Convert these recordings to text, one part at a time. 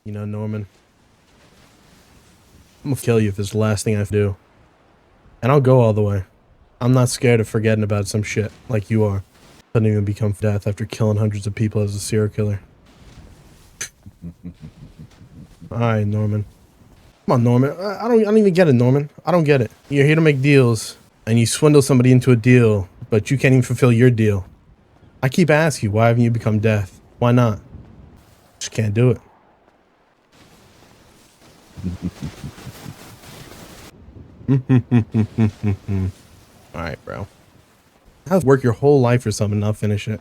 You know, Norman, I'm gonna kill you if it's the last thing I do. And I'll go all the way. I'm not scared of forgetting about some shit like you are. Suddenly even become death after killing hundreds of people as a serial killer. Alright, Norman. Come on, Norman. I don't even get it, Norman. I don't get it. You're here to make deals, and you swindle somebody into a deal, but you can't even fulfill your deal. I keep asking you, why haven't you become death? Why not? Just can't do it. Alright, bro. How to work your whole life for something and not finish it?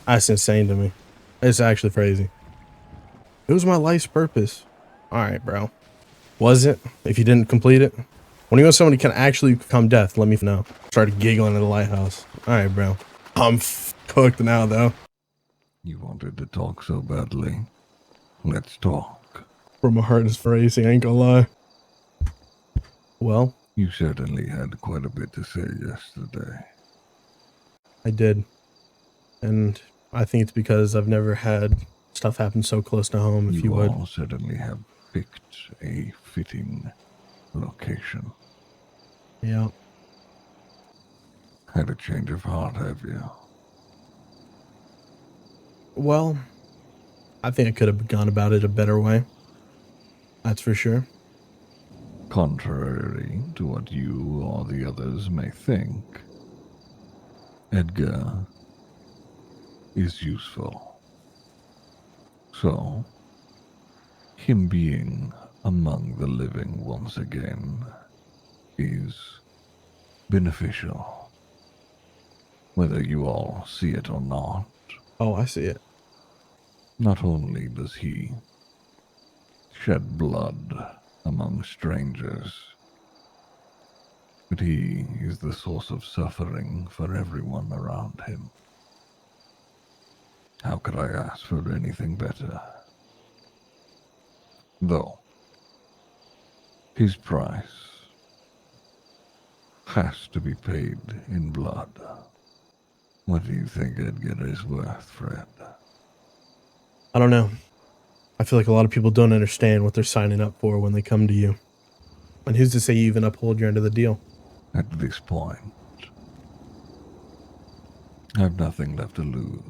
That's insane to me. It's actually crazy. It was my life's purpose. Alright, bro. Was it? If you didn't complete it? When you want somebody can actually become death, let me know. Started giggling at the lighthouse. Alright, bro. I'm cooked now, though. You wanted to talk so badly. Let's talk. Bro, my heart is racing, I ain't gonna lie. Well? You certainly had quite a bit to say yesterday. I did. And I think it's because I've never had stuff happen so close to home, if you would. You all certainly have picked a fitting location. Yeah. Had a change of heart, have you? Well, I think I could have gone about it a better way. That's for sure. Contrary to what you or the others may think, Edgar is useful. So, him being among the living once again is beneficial, whether you all see it or not. Oh, I see it. Not only does he shed blood among strangers, but he is the source of suffering for everyone around him. How could I ask for anything better? Though, his price has to be paid in blood. What do you think Edgar is worth, Fred? I don't know. I feel like a lot of people don't understand what they're signing up for when they come to you. And who's to say you even uphold your end of the deal? At this point, I have nothing left to lose.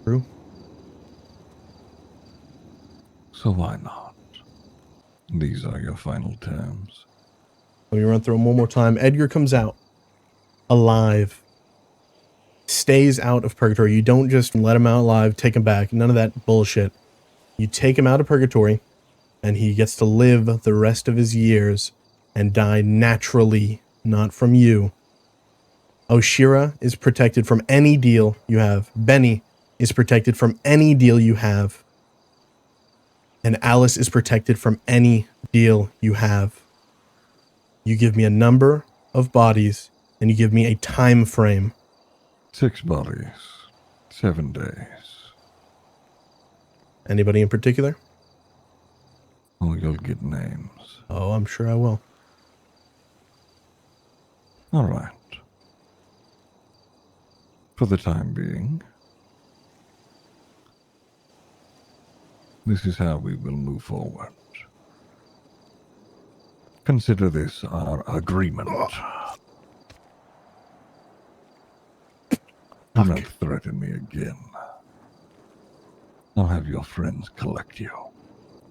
True. So why not? These are your final terms. Let me run through them one more time. Edgar comes out alive. Stays out of purgatory. You don't just let him out alive, take him back. None of that bullshit. You take him out of purgatory, and he gets to live the rest of his years and die naturally, not from you. Oshiera is protected from any deal you have. Benny is protected from any deal you have. And Alice is protected from any deal you have. You give me a number of bodies, and you give me a time frame. 6 bodies, 7 days. Anybody in particular? Oh, you'll get names. Oh, I'm sure I will. All right. For the time being, this is how we will move forward. Consider this our agreement. Do not threaten me again. I'll have your friends collect you.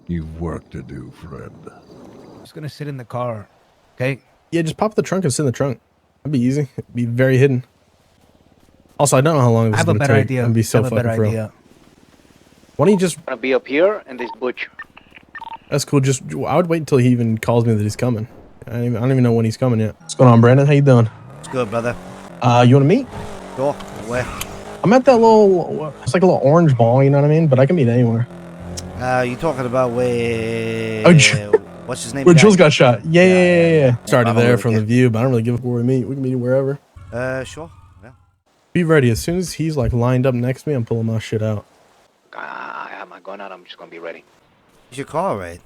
You've work to do, Fred. I'm just gonna sit in the car, okay? Yeah, just pop the trunk and sit in the trunk. That'd be easy. It'd be very hidden. Also, I don't know how long this is going to take. I have a better idea. I'd be so fucking real. Why don't you just... Gonna be up here in this butch. That's cool. Just, I would wait until he even calls me that he's coming. I don't even know when he's coming yet. What's going on, Brandon? How you doing? It's good, brother. You want to meet? Sure. Where? I'm at that little, it's like a little orange ball, you know what I mean? But I can meet anywhere. You talking about where... Oh, what's his name? where Jules got shot. Yeah. Started I'm there over from the view, but I don't really give a fuck where we meet. We can meet wherever. Sure. Yeah. Be ready. As soon as he's like lined up next to me, I'm pulling my shit out. I have my gun out. I'm just gonna be ready. Is your car right?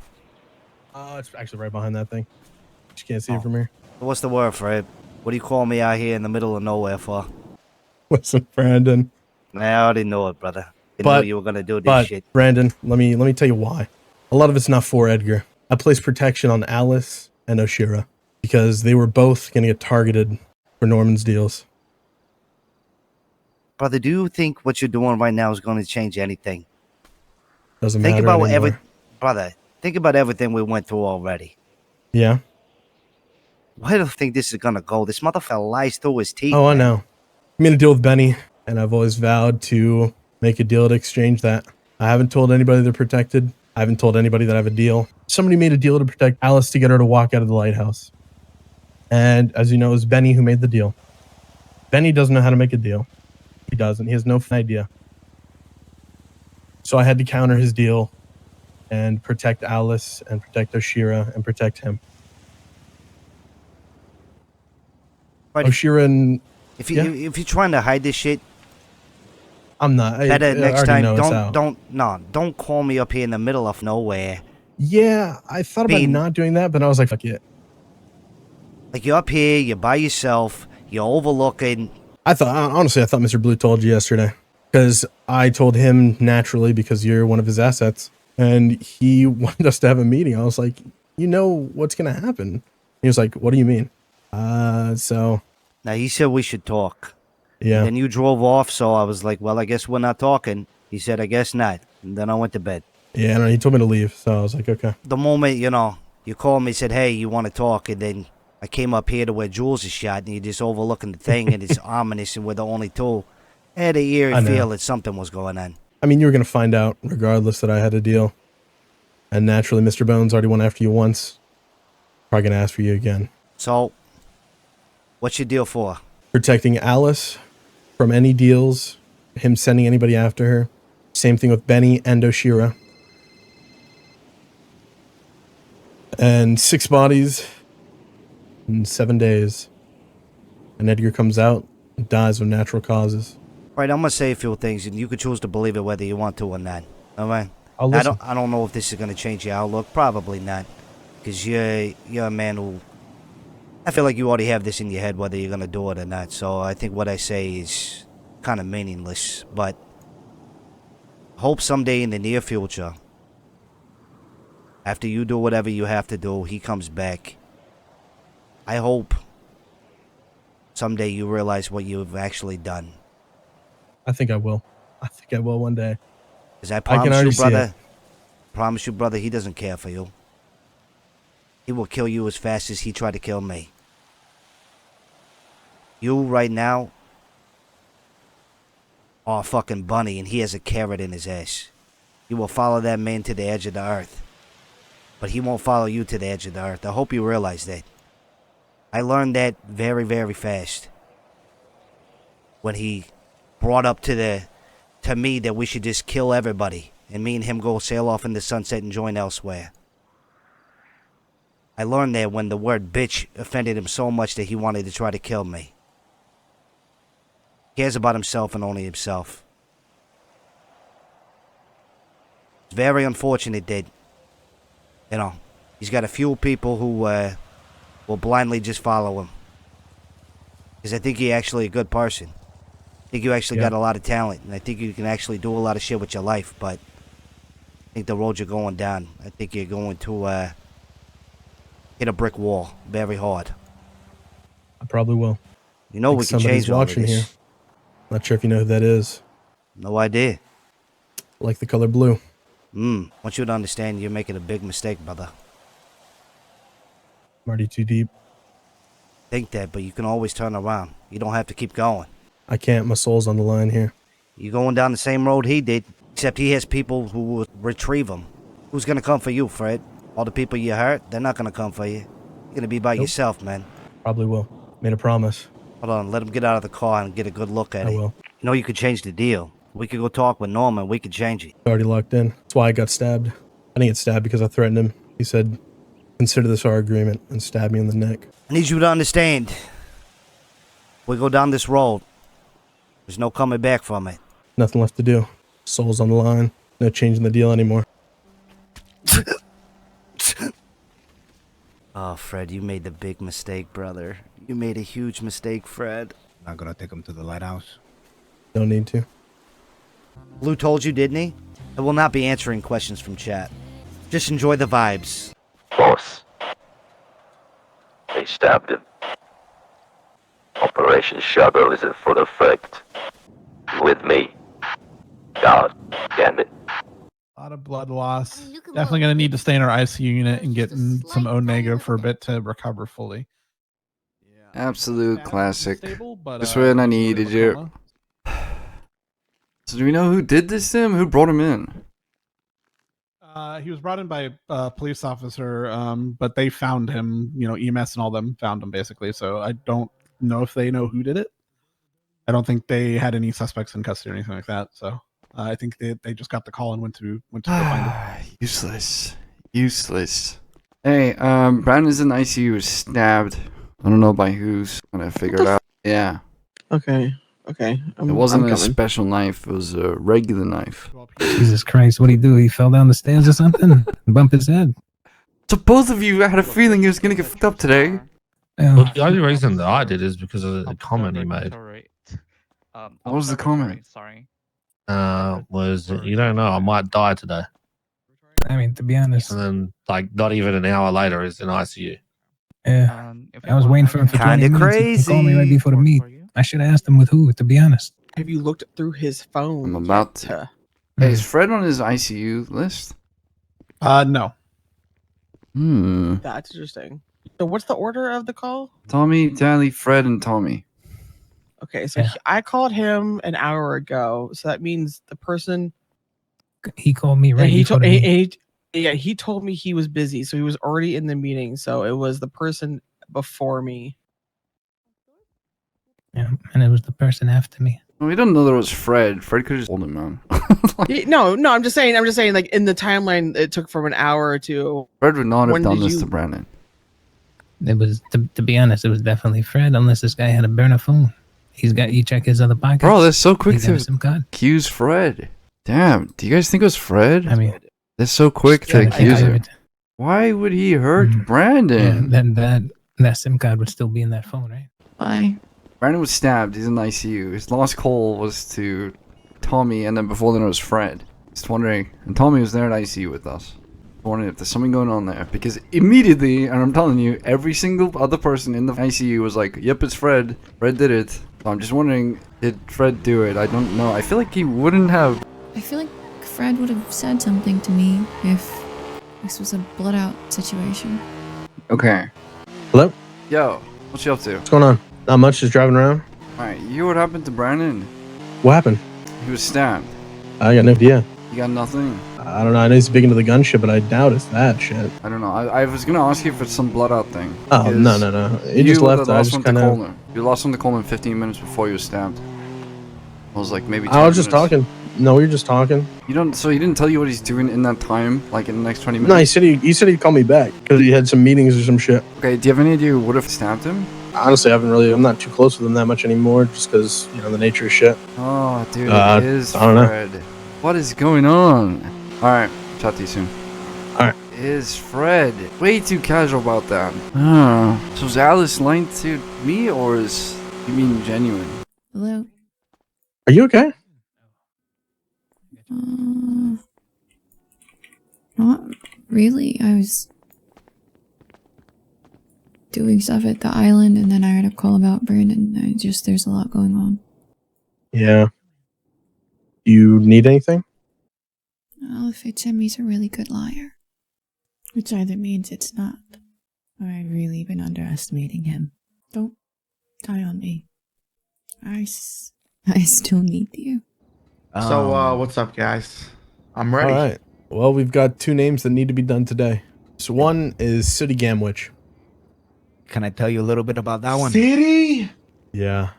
It's actually right behind that thing. You can't see it from here. What's the word, Fred? What do you call me out here in the middle of nowhere for? Listen, Brandon. Nah, I already know it, brother. Didn't know you were gonna do this shit. Brandon, let me tell you why. A lot of it's not for Edgar. I placed protection on Alice and Oshiera because they were both gonna get targeted for Norman's deals. Brother, do you think what you're doing right now is going to change anything? Doesn't Think matter about anymore. Brother, think about everything we went through already. Yeah. Where do you think this is going to go? This motherfucker lies through his teeth. Oh, I man. know. I made a deal with Benny, and I've always vowed to make a deal to exchange that. I haven't told anybody they're protected. I haven't told anybody that I have a deal. Somebody made a deal to protect Alice to get her to walk out of the lighthouse. And as you know, it was Benny who made the deal. Benny doesn't know how to make a deal. He doesn't. He has no idea. So I had to counter his deal and protect Alice and protect Oshiera and protect him. But Oshiera and if you're trying to hide this shit, I'm not. better next time. Don't. Don't call me up here in the middle of nowhere. Yeah, I thought about not doing that, but I was like, fuck it. Like you're up here, you're by yourself, you're overlooking. Honestly, I thought Mr. Blue told you yesterday because I told him naturally because you're one of his assets and he wanted us to have a meeting. I was like, you know what's going to happen. He was like, what do you mean? So. Now he said we should talk. Yeah. And then you drove off, so I was like, well, I guess we're not talking. He said, I guess not. And then I went to bed. Yeah, no, he told me to leave, so I was like, okay. The moment, you called me, said, hey, you want to talk, and then I came up here to where Jules is shot, and you're just overlooking the thing, and it's ominous, and we're the only two. I had an eerie feel that something was going on. I mean, you were going to find out, regardless, that I had a deal. And naturally, Mr. Bones already went after you once. Probably going to ask for you again. So, what's your deal for? Protecting Alice from any deals, him sending anybody after her. Same thing with Benny and Oshiera. And 6 bodies in 7 days. And Edgar comes out and dies of natural causes. Right, I'm going to say a few things, and you can choose to believe it whether you want to or not. All right? I'll listen. I don't know if this is going to change your outlook. Probably not. Because you're a man who... I feel like you already have this in your head whether you're going to do it or not. So I think what I say is kind of meaningless. But hope someday in the near future, after you do whatever you have to do, he comes back. I hope someday you realize what you've actually done. I think I will. I think I will one day. Because I promise you, brother, he doesn't care for you. He will kill you as fast as he tried to kill me. You, right now, are a fucking bunny, and he has a carrot in his ass. You will follow that man to the edge of the earth. But he won't follow you to the edge of the earth. I hope you realize that. I learned that very, very fast. When he brought up to me that we should just kill everybody. And me and him go sail off in the sunset and join elsewhere. I learned that when the word bitch offended him so much that he wanted to try to kill me. He cares about himself and only himself. It's very unfortunate that, he's got a few people who will blindly just follow him. Because I think he's actually a good person. I think you actually got a lot of talent, and I think you can actually do a lot of shit with your life, but I think the road you're going down, I think you're going to hit a brick wall very hard. I probably will. We can change all of this. Watching here. Not sure if you know who that is. No idea. I like the color blue. I want you to understand you're making a big mistake, brother. I'm already too deep. Think that, but you can always turn around. You don't have to keep going. I can't. My soul's on the line here. You're going down the same road he did, except he has people who will retrieve him. Who's going to come for you, Fred? All the people you hurt, they're not going to come for you. You're going to be by yourself, man. Probably will. Made a promise. Hold on, let him get out of the car and get a good look at it. I will. You could change the deal. We could go talk with Norman. We could change it. It's already locked in. That's why I got stabbed. I didn't get stabbed because I threatened him. He said, consider this our agreement, and stabbed me in the neck. I need you to understand. We go down this road. There's no coming back from it. Nothing left to do. Soul's on the line. No changing the deal anymore. Oh, Fred, you made the big mistake, brother. You made a huge mistake, Fred. Not gonna take him to the lighthouse. Don't need to. Blue told you, didn't he? I will not be answering questions from chat. Just enjoy the vibes. Boss. They stabbed him. Operation Shuttle is in full effect. With me. God damn it. A lot of blood loss. Definitely going to need to stay in our ICU unit and get in some O negative for a bit to recover fully. Absolute classic. Stable, but, Just when I needed you. So do we know who did this to him? Who brought him in? He was brought in by a police officer, but they found him, EMS and all them found him basically. So I don't know if they know who did it. I don't think they had any suspects in custody or anything like that. So I think they just got the call and went to go find him. Useless. Hey, Brandon's in the ICU, was stabbed. I don't know by who's. Gonna figure it out. Yeah. Okay. It wasn't a special knife. It was a regular knife. Jesus Christ, what'd he do? He fell down the stairs or something? Bump his head. So both of you had a feeling he was gonna get fucked up today. Yeah. Well, the only reason that I did is because of the comment he made. What was the comment? Sorry. Was you don't know, I might die today. I mean, to be honest. And then, like, not even an hour later, is in ICU. Yeah. I was waiting for him for 20 minutes. Crazy. He called me right before the meet. I should have asked him with who, to be honest. Have you looked through his phone? I'm about to. Hey, is Fred on his ICU list? No. That's interesting. So what's the order of the call? Tommy, Tallie, Fred, and Tommy. Okay, so I called him an hour ago. So that means the person... He called me right he told me he was busy. So he was already in the meeting. So it was the person before me. Yeah, and it was the person after me. Well, we don't know that it was Fred. Fred could have just told him, man. No, I'm just saying, like, in the timeline, it took from an hour to... Fred would not have done this to Brandon. It was, to be honest, it was definitely Fred, unless this guy had a burner phone. You check his other pockets. Bro, that's so quick to SIM card. accuse Fred. Damn, do you guys think it was Fred? I mean... That's so quick to accuse him. Why would he hurt Brandon? Yeah, then that SIM card would still be in that phone, right? Why? Brandon was stabbed. He's in the ICU. His last call was to Tommy, and then before then it was Fred. Just wondering, and Tommy was there at ICU with us. Wondering if there's something going on there, because immediately, and I'm telling you, every single other person in the ICU was like, "Yep, it's Fred. Fred did it." So I'm just wondering, did Fred do it? I don't know. I feel like he wouldn't have. I feel like Fred would have said something to me if this was a blood out situation. Okay. Hello? Yo, what you up to? What's going on? Not much, just driving around. Alright, you hear what happened to Brandon? What happened? He was stabbed. I got no idea. You got nothing? I don't know. I know he's big into the gun shit, but I doubt it's that shit. I don't know. I was gonna ask you if it's some blood out thing. Oh, no. He just left. I just kind of... You lost him to Coleman 15 minutes before you were stabbed. I was like, maybe 10 I was just minutes. talking. No, we were just talking. So he didn't tell you what he's doing in that time, like in the next 20 minutes? No, he said he'd call me back because he had some meetings or some shit. Okay, do you have any idea who would have stabbed him? Honestly, I'm not too close with him that much anymore, just because, the nature of shit. Oh, dude, it is I don't Fred. What is going on? Alright, chat to you soon. Alright. It is Fred. Way too casual about that. So is Alice lying to me, or is you mean genuine? Hello? Are you okay? Not really. I was doing stuff at the island, and then I had a call about Brandon. There's a lot going on. Yeah. You need anything? Well, if it's him, he's a really good liar. Which either means it's not, or I've really been underestimating him. Don't die on me. I still need you. So, what's up, guys? I'm ready. All right. Well, we've got two names that need to be done today. So one is Sooty Gamwich. Can I tell you a little bit about that one? City? Yeah.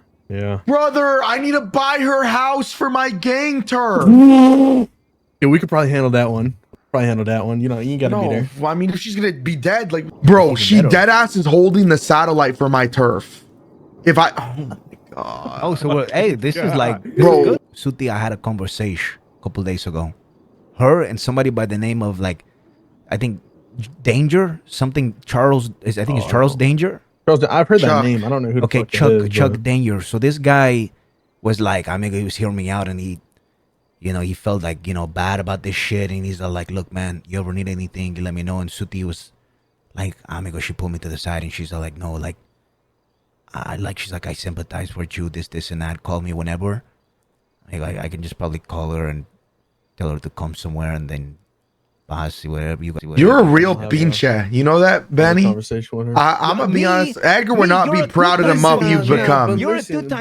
Brother, I need to buy her house for my gang turf. Yeah, we could probably handle that one. You ain't gotta be there. Well, I mean, if she's gonna be dead, like, bro, she dead ass is holding the satellite for my turf. Oh my god. Oh, so hey, this is like, bro. Sooty, I had a conversation a couple days ago. Her and somebody by the name of, like, I think Danger, something Charles. I think it's Charles Danger. I've heard that name. I don't know who. Okay, Chuck Danger. So this guy was like, he was hearing me out, and he he felt like, bad about this shit. And he's all like, look, man, you ever need anything, you let me know. And Sooty was like, amigo, she pulled me to the side and she's all like, no, like, she's like, I sympathize with you, this, and that. Call me whenever. Like, I can just probably call her and tell her to come somewhere and then see whatever you guys. You're a real pinche. You know that, Benny? Conversation with her. I'm gonna be honest. Edgar would not be proud of the muff you've become.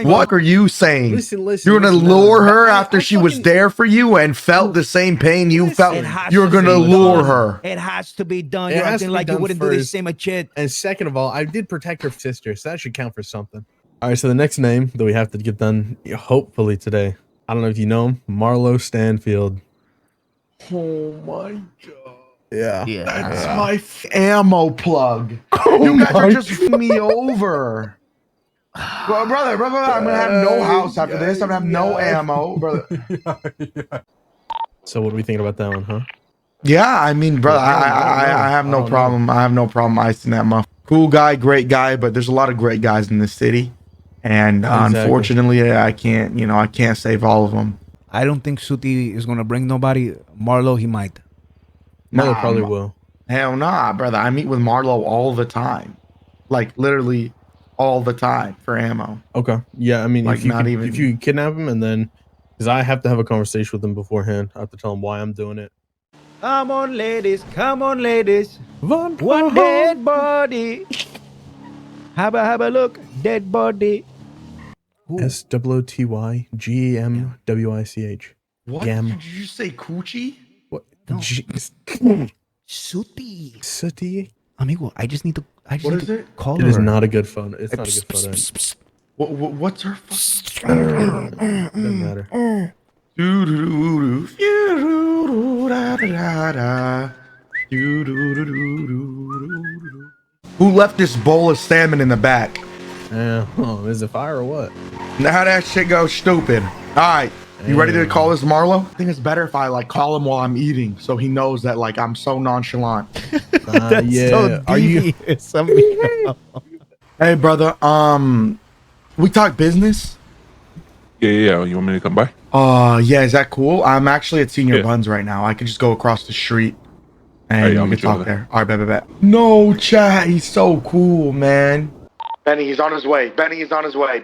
What are you saying? You're gonna lure her after she was there for you and felt the same pain you felt. You're gonna lure her. It has to be done. It You're has acting to be like you done wouldn't do the first. same shit. And second of all, I did protect her sister, so that should count for something. All right, so the next name that we have to get done, hopefully today. I don't know if you know him, Marlo Stanfield. Oh my god. Yeah. That's my ammo plug. You guys are just f***ing me over. Well, brother, I'm gonna have no house after this. I'm gonna have no ammo, brother. So what are we thinking about that one, huh? Yeah, I mean, brother, I have no problem. I have no problem icing that muff. Cool guy, great guy, but there's a lot of great guys in this city, and unfortunately, I can't. I can't save all of them. I don't think Sooty is gonna bring nobody. Marlo, he might. Marlo probably will. Hell nah, brother. I meet with Marlo all the time, like literally all the time for ammo. Okay. Yeah, I mean, Like, if you kidnap him and then, because I have to have a conversation with him beforehand. I have to tell him why I'm doing it. Come on, ladies. One One dead body. Have a look. Dead body. SOOTYGEMWICH. What Gam. did you say, coochie? What? No. Sooty. Amigo, I just need to. What is it? Call It her. is not a good phone. It's not a good photo. What's her? Doesn't matter. Who left this bowl of salmon in the back? Yeah. Oh, is it fire or what? Now that shit goes stupid. All right. You ready to call this Marlo? I think it's better if I call him while I'm eating, so he knows that I'm so nonchalant. That's yeah. so Are you? Hey, brother. We talk business. Yeah. You want me to come by? Yeah. Is that cool? I'm actually at Senior Buns right now. I could just go across the street and we can talk there. All right, bet. No, chat. He's so cool, man. Benny, he's on his way. Benny's on his way.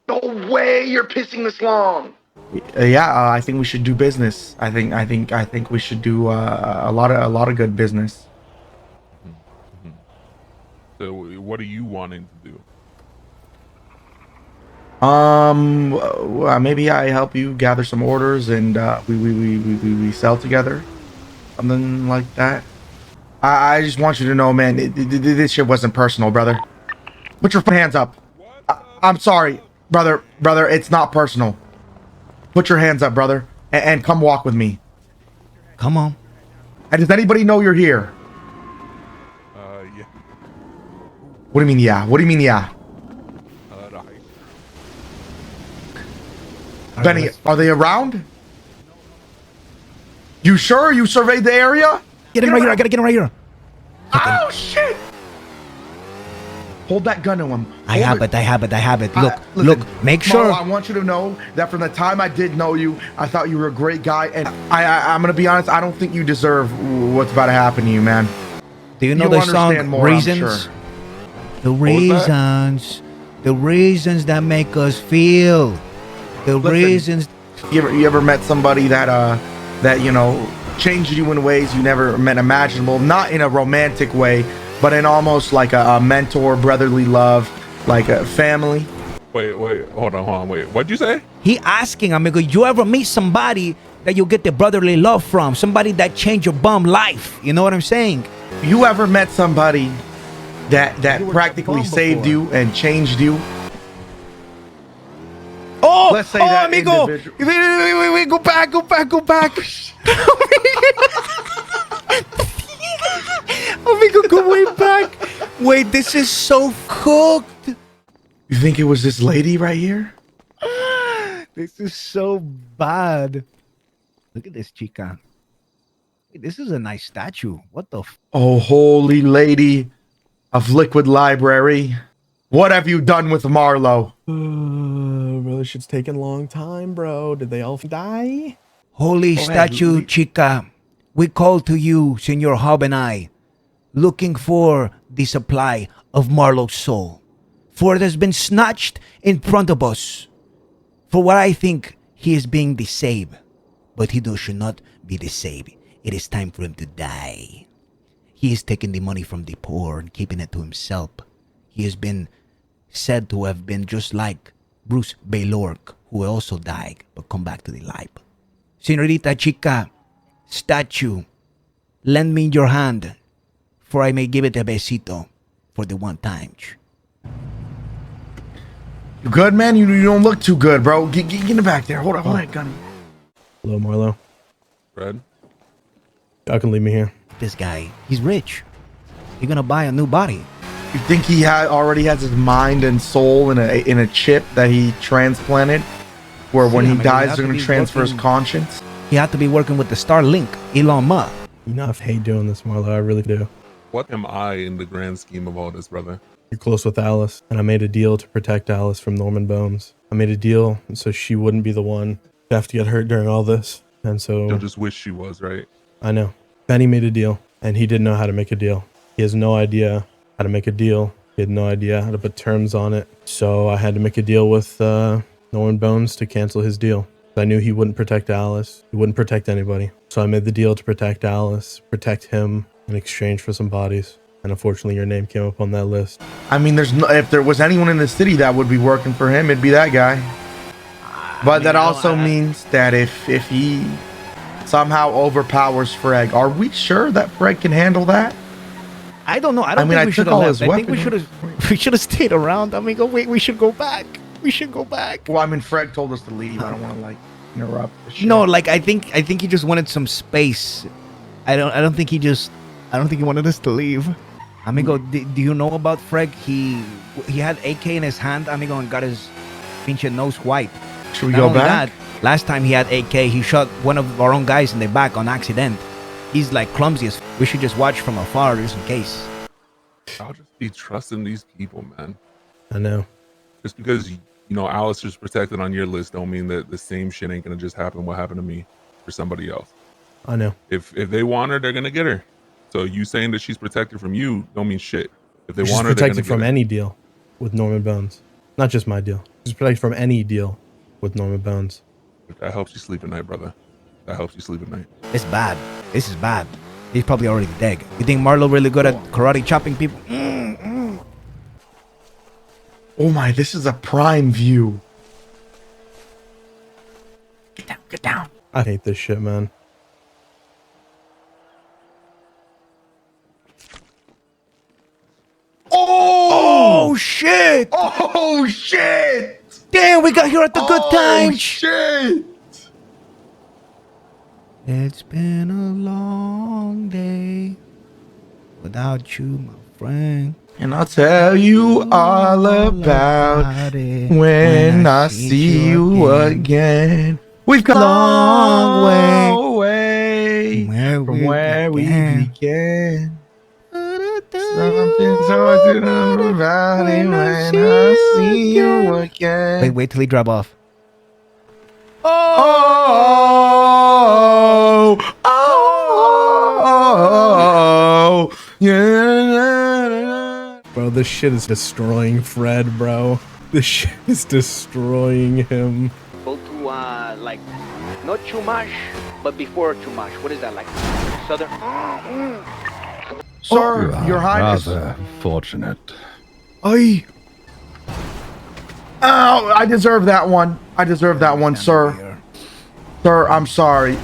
No way, you're pissing this long. I think we should do business. I think we should do a lot of good business. So, what are you wanting to do? Maybe I help you gather some orders and we sell together, something like that. I just want you to know, man, this shit wasn't personal, brother. Put your hands up. I'm sorry. Brother, it's not personal. Put your hands up, brother, and come walk with me. Come on. And does anybody know you're here? Yeah. What do you mean, yeah? Benny, are they around? You sure? You surveyed the area? Get him right here. I gotta get him right here. Oh, shit! Hold that gun to him. I have it. Look, make sure. Marlo, I want you to know that from the time I did know you, I thought you were a great guy, and I'm gonna be honest, I don't think you deserve what's about to happen to you, man. Do you know the song more, Reasons? Sure. The reasons that make us feel. Reasons. You ever met somebody that changed you in ways you never meant imaginable? Not in a romantic way, but in almost like a mentor, brotherly love, like a family. Wait, hold on, wait. What'd you say? He asking, amigo, you ever meet somebody that you get the brotherly love from? Somebody that changed your bum life? You know what I'm saying? You ever met somebody that practically saved you and changed you? Oh, let's say that amigo. Wait, go back. Amigo, go way back. Wait, this is so cooked. You think it was this lady right here? This is so bad. Look at this chica. This is a nice statue. What the Oh, holy lady of liquid library. What have you done with Marlo? Bro, this shit's taking a long time, bro. Did they all die? Holy Go ahead, statue, chica. We call to you, Senor Hobb and I, looking for the supply of Marlo's soul. For it has been snatched in front of us. For what I think, he is being deceived. But he should not be deceived. It is time for him to die. He is taking the money from the poor and keeping it to himself. He has been said to have been just like Bruce Baylork, who also died but come back to the life. Senorita Chica, statue, lend me your hand, for I may give it a besito for the one time. You good, man? You don't look too good, bro. Get in the back there. Hold on, Gunny. Hello, Marlo. Fred? Y'all can leave me here. This guy, he's rich. He's gonna buy a new body. You think he already has his mind and soul in a chip that he transplanted? Where when he dies, they're going to transfer his conscience? He had to be working with the Starlink, Elon Musk. You know I hate doing this, Marlo. I really do. What am I in the grand scheme of all this, brother? You're close with Alice, and I made a deal to protect Alice from Norman Bones. I made a deal so she wouldn't be the one to have to get hurt during all this. And so... You'll just wish she was, right? I know. Benny made a deal, and he didn't know how to make a deal. He has no idea how to make a deal. He had no idea how to put terms on it. So I had to make a deal with Norman Bones to cancel his deal. I knew he wouldn't protect Alice. He wouldn't protect anybody. So I made the deal to protect Alice, protect him in exchange for some bodies. And unfortunately, your name came up on that list. I mean, if there was anyone in the city that would be working for him, it'd be that guy. But that also means that if he somehow overpowers Freg, are we sure that Freg can handle that? I don't know. I think we should have left. I think we should have stayed around. I mean, we should go back. We should go back. Well, I mean, Freg told us to leave. I don't want to interrupt. No, I think he just wanted some space. I don't think he wanted us to leave. Amigo, do you know about Freg? He had AK in his hand, amigo, and got his pinche nose white. Should we go back? Last time he had AK, he shot one of our own guys in the back on accident. He's like clumsy as we should just watch from afar just in case. I'll just be trusting these people, man. I know. Just because, Alice is protected on your list don't mean that the same shit ain't gonna just happen what happened to me for somebody else. I know. If they want her, they're gonna get her. So you saying that she's protected from you don't mean shit. If they She's want her, protected from any deal with Norman Bones. Not just my deal. She's protected from any deal with Norman Bones. If that helps you sleep at night, brother. That helps you sleep at night. It's bad. This is bad. He's probably already dead. You think Marlo really good at karate chopping people? Oh my, this is a prime view. Get down. I hate this shit, man. Oh shit! Oh shit! Damn, we got here at the good time. Shit! It's been a long day without you, my friend. And I'll tell you all about it when I see you again. We've come a long way from where we began. Something so about it when I see you again. Wait till he drop off. Oh, yeah. Bro, this shit is destroying Fred, bro. This shit is destroying him. Go to not too much, but before too much. What is that like? Southern. Sir, Your Highness. Rather fortunate. Ow, I deserve that one. I deserve that one, sir. Sir, I'm sorry.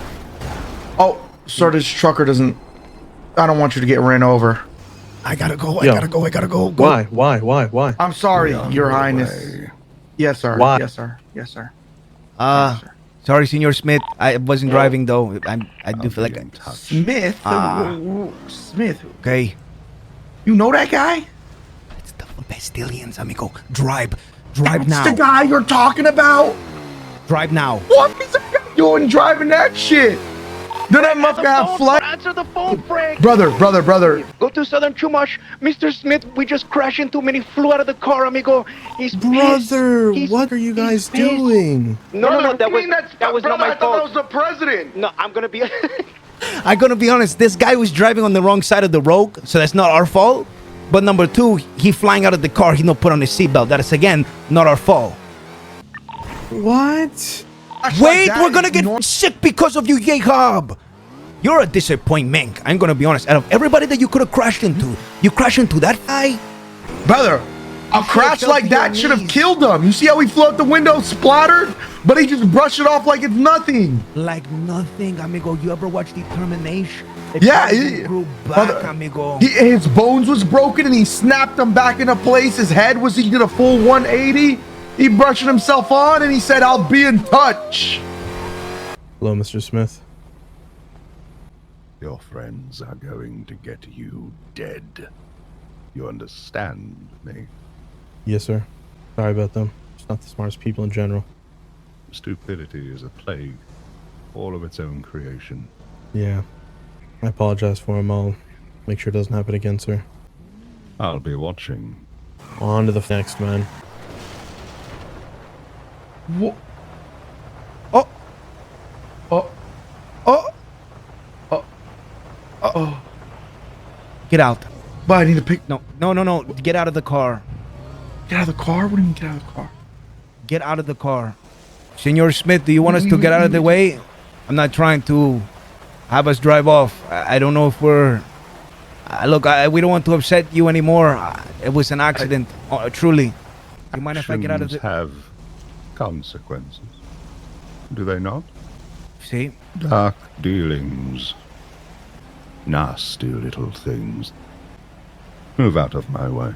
Oh, sir, this trucker doesn't... I don't want you to get ran over. I gotta go. I gotta go. Why? I'm sorry, Your Highness. Yes, sir. Why? Yes, sir. Yes, sir. Sorry, Senor Smith. I wasn't driving though. I do feel like Smith? Smith. Okay. You know that guy? It's the Pestilence, amigo. Drive now. That's the guy you're talking about? Drive now. What is that guy doing driving that shit? Then that muff gonna have flight. Answer the phone, Frank. Brother. Go to Southern Chumash. Mr. Smith, we just crashed into him and he flew out of the car, amigo. He's Brother, pissed. what are you guys pissed. doing? No, that was brother, not my I thought fault. that was the president. No, I'm gonna be. I'm gonna be honest, this guy was driving on the wrong side of the road, so that's not our fault. But number two, he flying out of the car, he not put on his seatbelt. That is again not our fault. What? Wait, we're gonna get sick because of you, Hobbs. You're a disappointment. I'm gonna be honest. Out of everybody that you could have crashed into, you crashed into that guy? Brother, a crash like that should have killed him. You see how he flew out the window splattered? But he just brushed it off like it's nothing. Like nothing, amigo. You ever watch Determination? Yeah, amigo. His bones was broken and he snapped them back into place. His head was, he did a full 180. He brushed himself on and he said, I'll be in touch. Hello, Mr. Smith. Your friends are going to get you dead. You understand me? Yes, sir. Sorry about them. It's not the smartest people in general. Stupidity is a plague, all of its own creation. Yeah. I apologize for him. I'll make sure it doesn't happen again, sir. I'll be watching. On to the next, man. What? Oh. Get out. But I need to pick. No. Get out of the car. Get out of the car? What do you mean get out of the car? Get out of the car. Senor Smith, do you want us to get out of the way? I'm not trying to have us drive off. I don't know if we're... look, we don't want to upset you anymore. It was an accident, truly. You mind if I get out of the... have consequences, do they not? See? Dark dealings. Nasty little things. Move out of my way.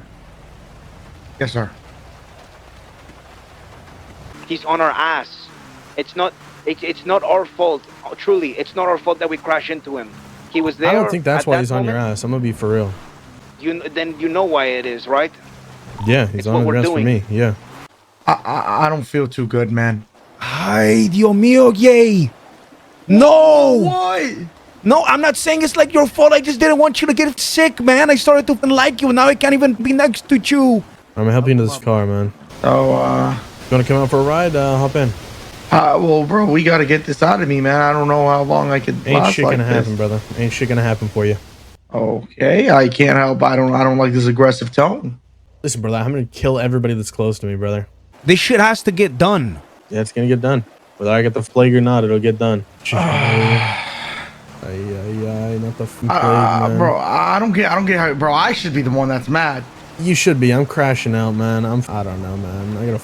Yes, sir. He's on our ass. It's not our fault. Truly, it's not our fault that we crashed into him. He was there. I don't think that's at why that he's on your moment. ass. I'm gonna be for real. Then you know why it is, right? Yeah, he's on your ass for me. Yeah. I don't feel too good, man. Ay, Dios mío, yay! No! Why? No, I'm not saying it's like your fault. I just didn't want you to get sick, man. I started to like you, and now I can't even be next to you. I'm gonna help you into this car, man. Oh, you wanna come out for a ride? Hop in. Well, bro, we gotta get this out of me, man. I don't know how long I could Ain't last shit like gonna this. happen, brother. Ain't shit gonna happen for you. Okay, I can't help. I don't like this aggressive tone. Listen, brother, I'm gonna kill everybody that's close to me, brother. This shit has to get done. Yeah, it's gonna get done. Whether I get the plague or not, it'll get done. Not the plague, man. Bro, I don't get how, bro, I should be the one that's mad. You should be. I'm crashing out, man. I don't know, man. I gotta.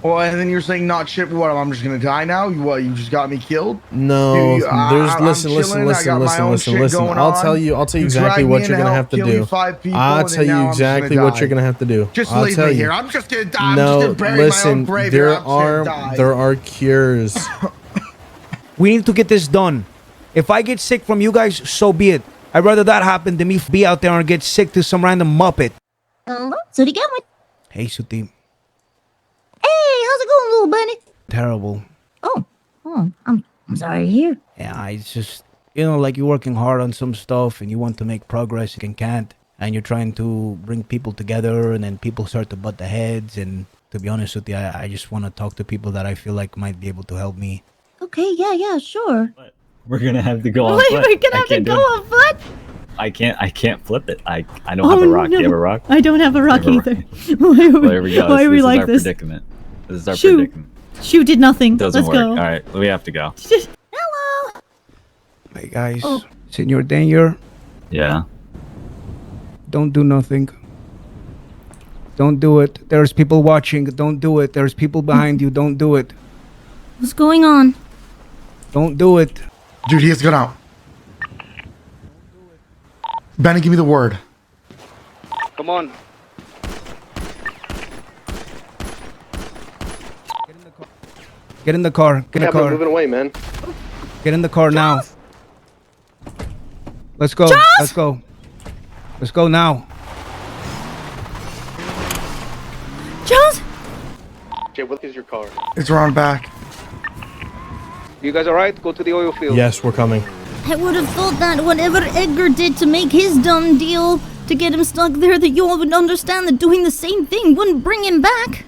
Well, and then you're saying not shit. What? I'm just gonna die now? What? You just got me killed? No. Dude, Listen. I'll tell you exactly what you're gonna have to do. I'll tell you exactly what you're gonna have to do. Just I'll leave tell me you. here. I'm just gonna die. No, I'm just gonna bury my own grave here. there are cures. We need to get this done. If I get sick from you guys, so be it. I'd rather that happen than me be out there and get sick to some random muppet. Sooty going? Hey, Sooty. Hey, how's it going, little bunny? Terrible. Oh, I'm sorry to hear. Yeah, it's just, like you're working hard on some stuff and you want to make progress and can't. And you're trying to bring people together and then people start to butt their heads. And to be honest with you, I just want to talk to people that I feel like might be able to help me. Okay, yeah, sure. We're gonna have to go on Wait, foot. we're gonna have to go on foot? I can't flip it. I don't have a rock. No. Do you have a rock? I don't have a rock You have a either. Well, there we go. Why are we this like is our this? predicament. This is our Shoo. predicament. Shoo did nothing. Doesn't Let's work. go. All right, we have to go. Hello. Hey, guys. Oh. Senor Danger. Yeah. Don't do nothing. Don't do it. There's people watching. Don't do it. There's people behind you. Don't do it. What's going on? Don't do it. Dude, he has gone out. Benny, give me the word. Come on. Get in the car. Get in the car. Moving away, man. Get in the car now. Let's go. Charles! Let's go. Let's go now. Charles? Jay, what is your car? It's around back. You guys alright? Go to the oil field. Yes, we're coming. I would have thought that whatever Edgar did to make his dumb deal to get him stuck there, that you all would understand that doing the same thing wouldn't bring him back.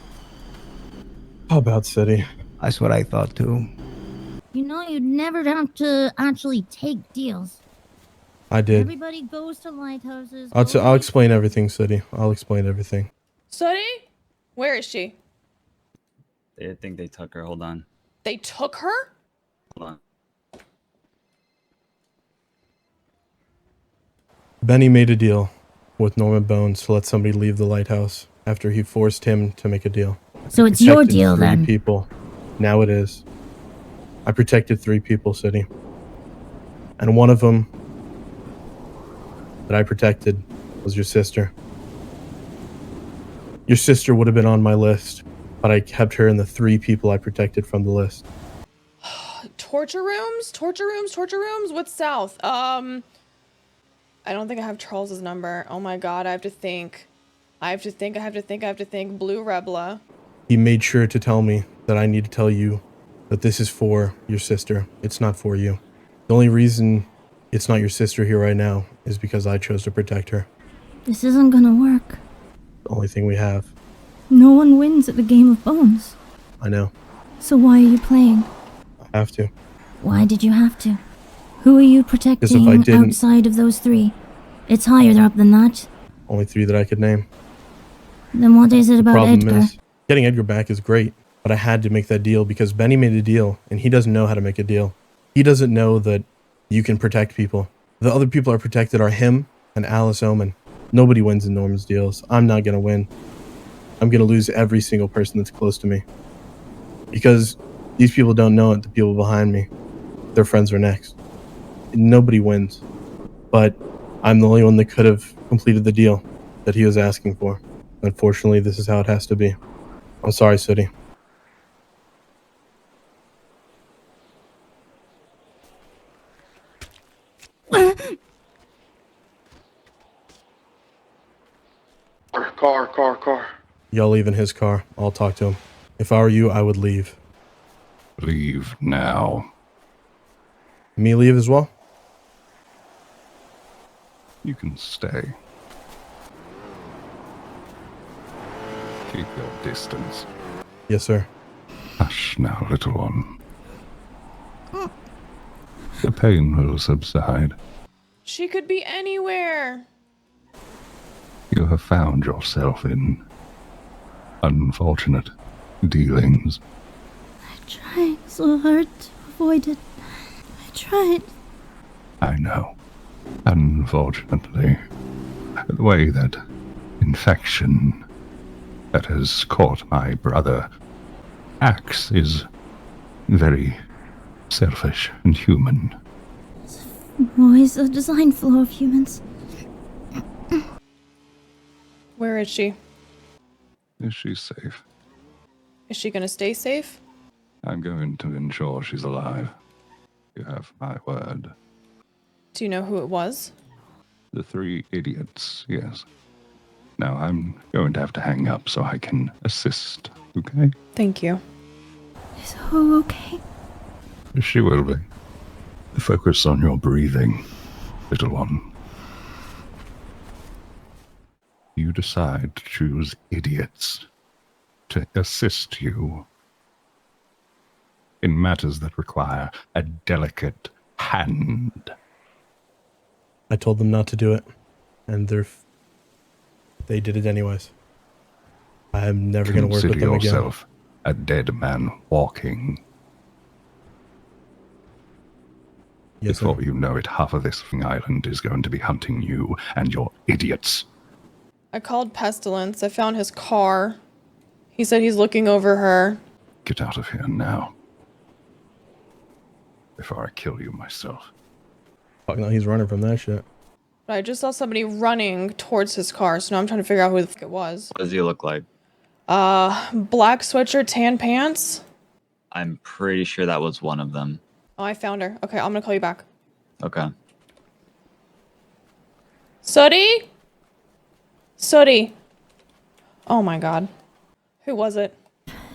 How about City? That's what I thought too. You know, you'd never have to actually take deals. I did. Everybody goes to lighthouses. I'll explain everything, City. I'll explain everything. Sooty? Where is she? I think they took her. Hold on. They took her? Hold on. Benny made a deal with Norman Bones to let somebody leave the lighthouse after he forced him to make a deal. So it's your Protected deal, 3 then? people. Now it is. I protected 3 people, City. And one of them that I protected was your sister. Your sister would have been on my list, but I kept her in the 3 people I protected from the list. Torture rooms? Torture rooms? Torture rooms? What's south? I don't think I have Charles's number. Oh my god, I have to think. I have to think. Blue Rebla. He made sure to tell me that I need to tell you that this is for your sister. It's not for you. The only reason it's not your sister here right now is because I chose to protect her. This isn't gonna work. The only thing we have. No one wins at the game of bones. I know. So why are you playing? I have to. Why did you have to? Who are you protecting I didn't- outside of those 3? It's higher up than that. Only 3 that I could name. Then what is it about Problem Edgar? is, getting Edgar back is great, but I had to make that deal because Benny made a deal, and he doesn't know how to make a deal. He doesn't know that you can protect people. The other people are protected are him and Alice Omen. Nobody wins in Norman's deals. I'm not going to win. I'm going to lose every single person that's close to me. Because these people don't know it, the people behind me. Their friends are next. Nobody wins. But I'm the only one that could have completed the deal that he was asking for. Unfortunately, this is how it has to be. I'm sorry, Sooty. Car. Y'all leave in his car. I'll talk to him. If I were you, I would leave. Leave now. Me leave as well? You can stay. Keep your distance. Yes, sir. Hush now, little one. The pain will subside. She could be anywhere. You have found yourself in unfortunate dealings. I tried so hard to avoid it. I tried. I know. Unfortunately, the way that infection that has caught my brother acts is very selfish and human. Always a design flaw of humans. Where is she? Is she safe? Is she gonna stay safe? I'm going to ensure she's alive. You have my word. Do you know who it was? The 3 idiots, yes. Now I'm going to have to hang up so I can assist, okay? Thank you. Is Ho okay? She will be. Focus on your breathing, little one. You decide to choose idiots to assist you in matters that require a delicate hand. I told them not to do it, and they did it anyways. I am never going to work with Consider them again. yourself a dead man walking. Yes, Before you know it, half of this island is going to be hunting you and your idiots. I called Pestilence. I found his car. He said he's looking over her. Get out of here now. Before I kill you myself. Fuck no, he's running from that shit. But I just saw somebody running towards his car, so now I'm trying to figure out who the fuck it was. What does he look like? Black sweatshirt, tan pants. I'm pretty sure that was one of them. Oh, I found her. Okay, I'm gonna call you back. Okay. Sooty? Sooty. Oh my god. Who was it?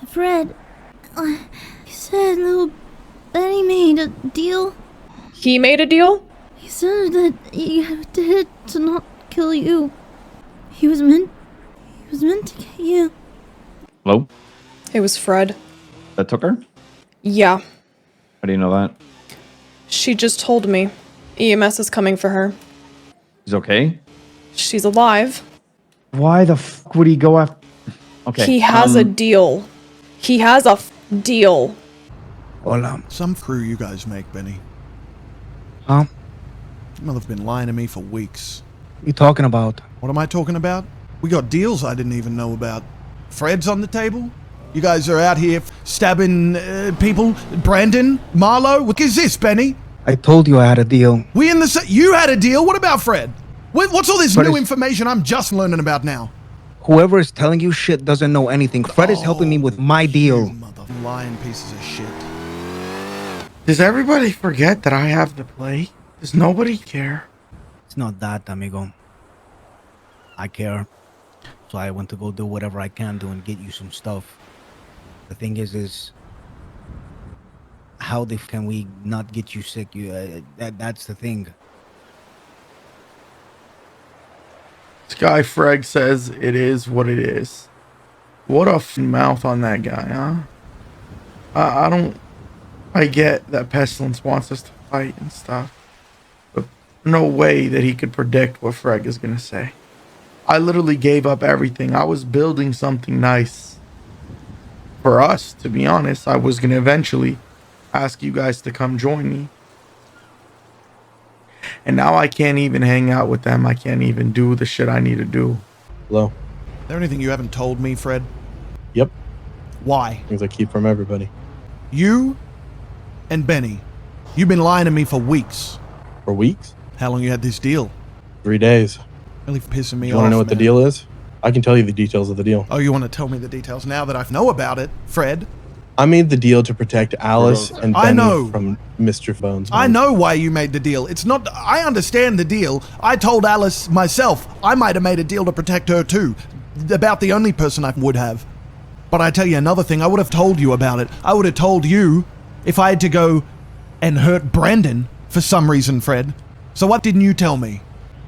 Fred. You said little Benny made a deal. He made a deal? He said that he did it to not kill you. He was meant to get you. Hello? It was Fred. That took her? Yeah. How do you know that? She just told me. EMS is coming for her. He's okay? She's alive. Why the fuck would he go after... Okay. He has a deal. He has a deal. Hola. Some crew you guys make, Benny. Huh? You mother have been lying to me for weeks. What you talking about? What am I talking about? We got deals I didn't even know about. Fred's on the table. You guys are out here stabbing people. Brandon, Marlo, what is this, Benny? I told you I had a deal. We in the you had a deal. What about Fred? What's all this Fred new is- information I'm just learning about now? Whoever is telling you shit doesn't know anything. Fred is helping me with my deal. Lying pieces of shit. Does everybody forget that I have the play? Does nobody care? It's not that, amigo. I care. So I want to go do whatever I can do and get you some stuff. The thing is how can we not get you sick? That's the thing. Sky Freg says it is what it is. What a mouth on that guy, huh? I get that Pestilence wants us to fight and stuff, but no way that he could predict what Freg is gonna say. I literally gave up everything. I was building something nice for us, to be honest. I was gonna eventually ask you guys to come join me. And now I can't even hang out with them. I can't even do the shit I need to do. Hello. Is there anything you haven't told me, Fred? Yep. Why? Things I keep from everybody. You and Benny, you've been lying to me for weeks. For weeks? How long you had this deal? 3 days. Really pissing me You off. want to know what the man. deal is? I can tell you the details of the deal. Oh, you want to tell me the details now that I know about it, Fred? I made the deal to protect Alice and I Benny know. from Mr. Bones. I know why you made the deal. It's not. I understand the deal. I told Alice myself I might have made a deal to protect her too. About the only person I would have. But I tell you another thing, I would have told you about it. I would have told you if I had to go and hurt Brandon for some reason, Fred. So what didn't you tell me?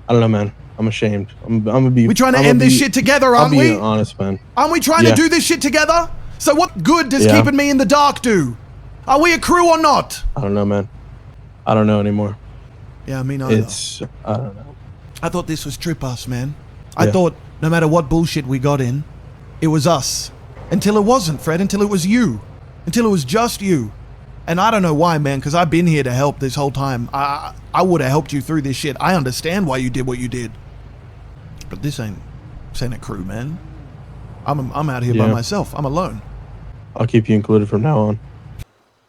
I don't know, man. I'm ashamed. I'm gonna be. We trying to I'm end gonna this be- shit together, aren't I'll be we? honest, man. Aren't we trying Yeah. to do this shit together? So what good does Yeah. keeping me in the dark do? Are we a crew or not? I don't know, man. I don't know anymore. Yeah, me neither. I don't know. I thought this was trip us, man. I Yeah. thought no matter what bullshit we got in, it was us. Until it wasn't, Fred. Until it was you. Until it was just you. And I don't know why, man, because I've been here to help this whole time. I would have helped you through this shit. I understand why you did what you did. But this ain't a crew, man. I'm out here by Yeah. myself. I'm alone. I'll keep you included from now on.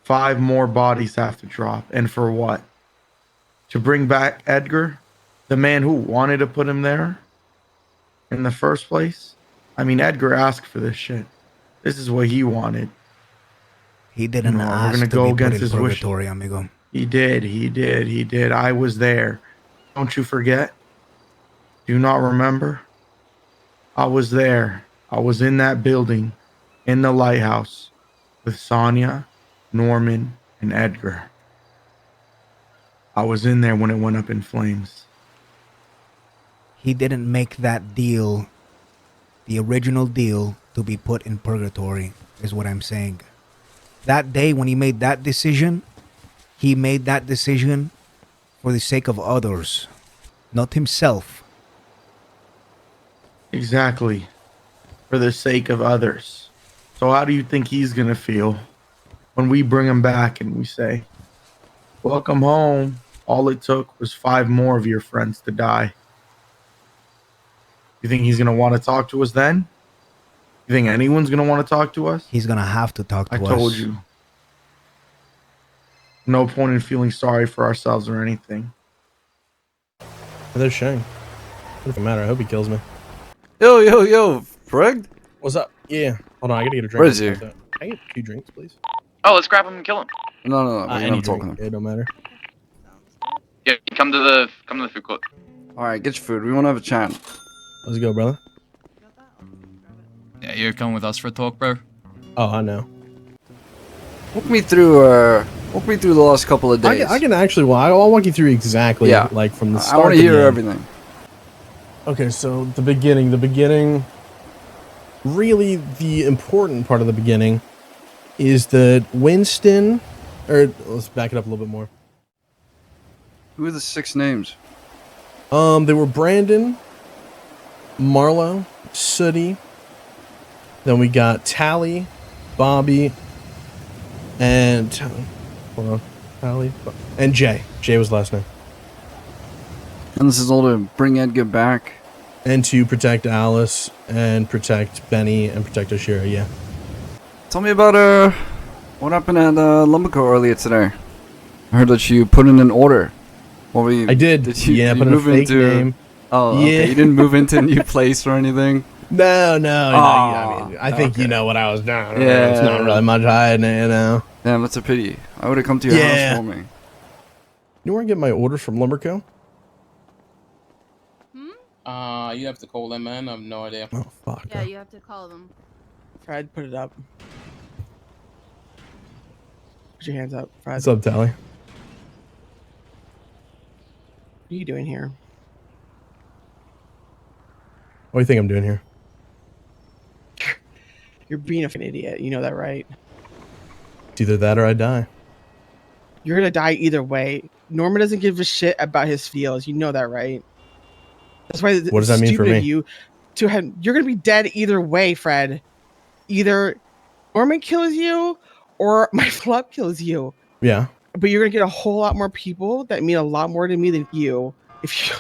5 more bodies have to drop. And for what? To bring back Edgar? The man who wanted to put him there? In the first place? I mean, Edgar asked for this shit. This is what he wanted. He didn't No, ask we're gonna to go be put against in his wish. purgatory, amigo. He did. I was there. Don't you forget? Do you not remember? I was there. I was in that building, in the lighthouse, with Sonia, Norman, and Edgar. I was in there when it went up in flames. He didn't make that deal, the original deal, to be put in purgatory, is what I'm saying. That day when he made that decision, he made that decision for the sake of others, not himself. Exactly. For the sake of others. So how do you think he's gonna feel when we bring him back and we say, welcome home. All it took was 5 more of your friends to die. You think he's gonna want to talk to us then? You think anyone's gonna want to talk to us? He's gonna have to talk to us. I told you. No point in feeling sorry for ourselves or anything. There's Shang. Doesn't matter. I hope he kills me. Yo, Fred? What's up? Yeah. Hold on. I gotta get a drink. Where is he? Can I get 2 drinks, please? Oh, let's grab him and kill him. No, we're Any gonna drink. talk to him. It don't matter. Yeah, come to the food court. Alright, get your food. We wanna have a chat. Let's go, brother. Yeah, you're coming with us for a talk, bro? Oh, I know. Walk me through Walk me through the last couple of days. I can actually. Well, I'll walk you through exactly. Yeah. Like from the start. I want to hear everything. Okay, so the beginning. Really, the important part of the beginning is that Winston, or let's back it up a little bit more. Who are the 6 names? They were Brandon, Marlo, Sooty. Then we got Tallie, Bobby, and hold on, Tallie, and Jay. Jay was last name. And this is all to bring Edgar back. And to protect Alice, and protect Benny, and protect Oshiera, yeah. Tell me about what happened at Lumberco earlier today. I heard that you put in an order. I did. You put in a fake name. Oh, yeah. Okay. You didn't move into a new place or anything? No. Oh, I think you know what I was doing. Yeah. It's not really much hiding, you know. Damn, that's a pity. I would have come to your house for me. You know where I get my orders from Lumberco? You have to call them, man. I have no idea. Oh, fuck. Yeah, you have to call them. Fred, put it up. Put your hands up, Fred. What's up, Tallie? What are you doing here? What do you think I'm doing here? You're being a fucking idiot. You know that, right? It's either that or I die. You're gonna die either way. Norman doesn't give a shit about his feels. You know that, right? That's why. What does that mean for me? You're gonna be dead either way, Fred. Either Norman kills you or my flub kills you. Yeah. But you're gonna get a whole lot more people that mean a lot more to me than you. If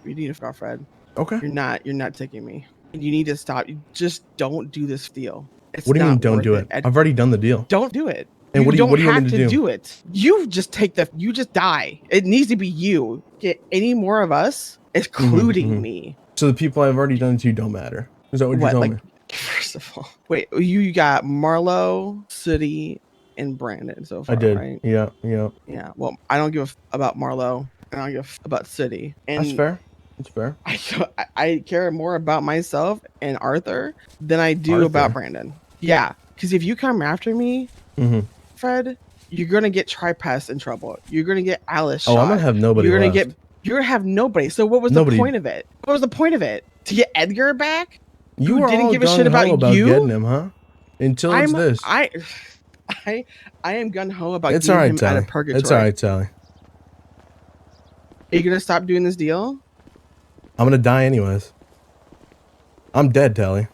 you need to stop, Fred. Okay. You're not taking me. You need to stop. You just don't do this deal. It's What do you mean not don't worth do it? I've already done the deal. Don't do it. And what do you want have me to to do? it. You just die. It needs to be you. Get any more of us, including me. So the people I've already done it to don't matter. Is that what you're telling me? First of all, wait. You got Marlo, Sooty, and Brandon so far. I did. Right? Yeah. Yeah. Well, I don't give about Marlo, and I don't give about Sooty. And That's fair. That's fair. I care more about myself and Arthur than I do about Brandon. Yeah, because if you come after me, Fred, you're gonna get Tripest in trouble. You're gonna get Alice shot. I'm gonna have nobody. You're gonna left. you're gonna have nobody. So what was the point of it? What was the point of it? To get Edgar back? You who were didn't all give a shit about you? getting him, huh? Until it's this. I am gun ho about It's getting alright, him out Tallie. of Purgatory. It's alright, Tallie. Are you gonna stop doing this deal? I'm gonna die anyways. I'm dead, Tallie.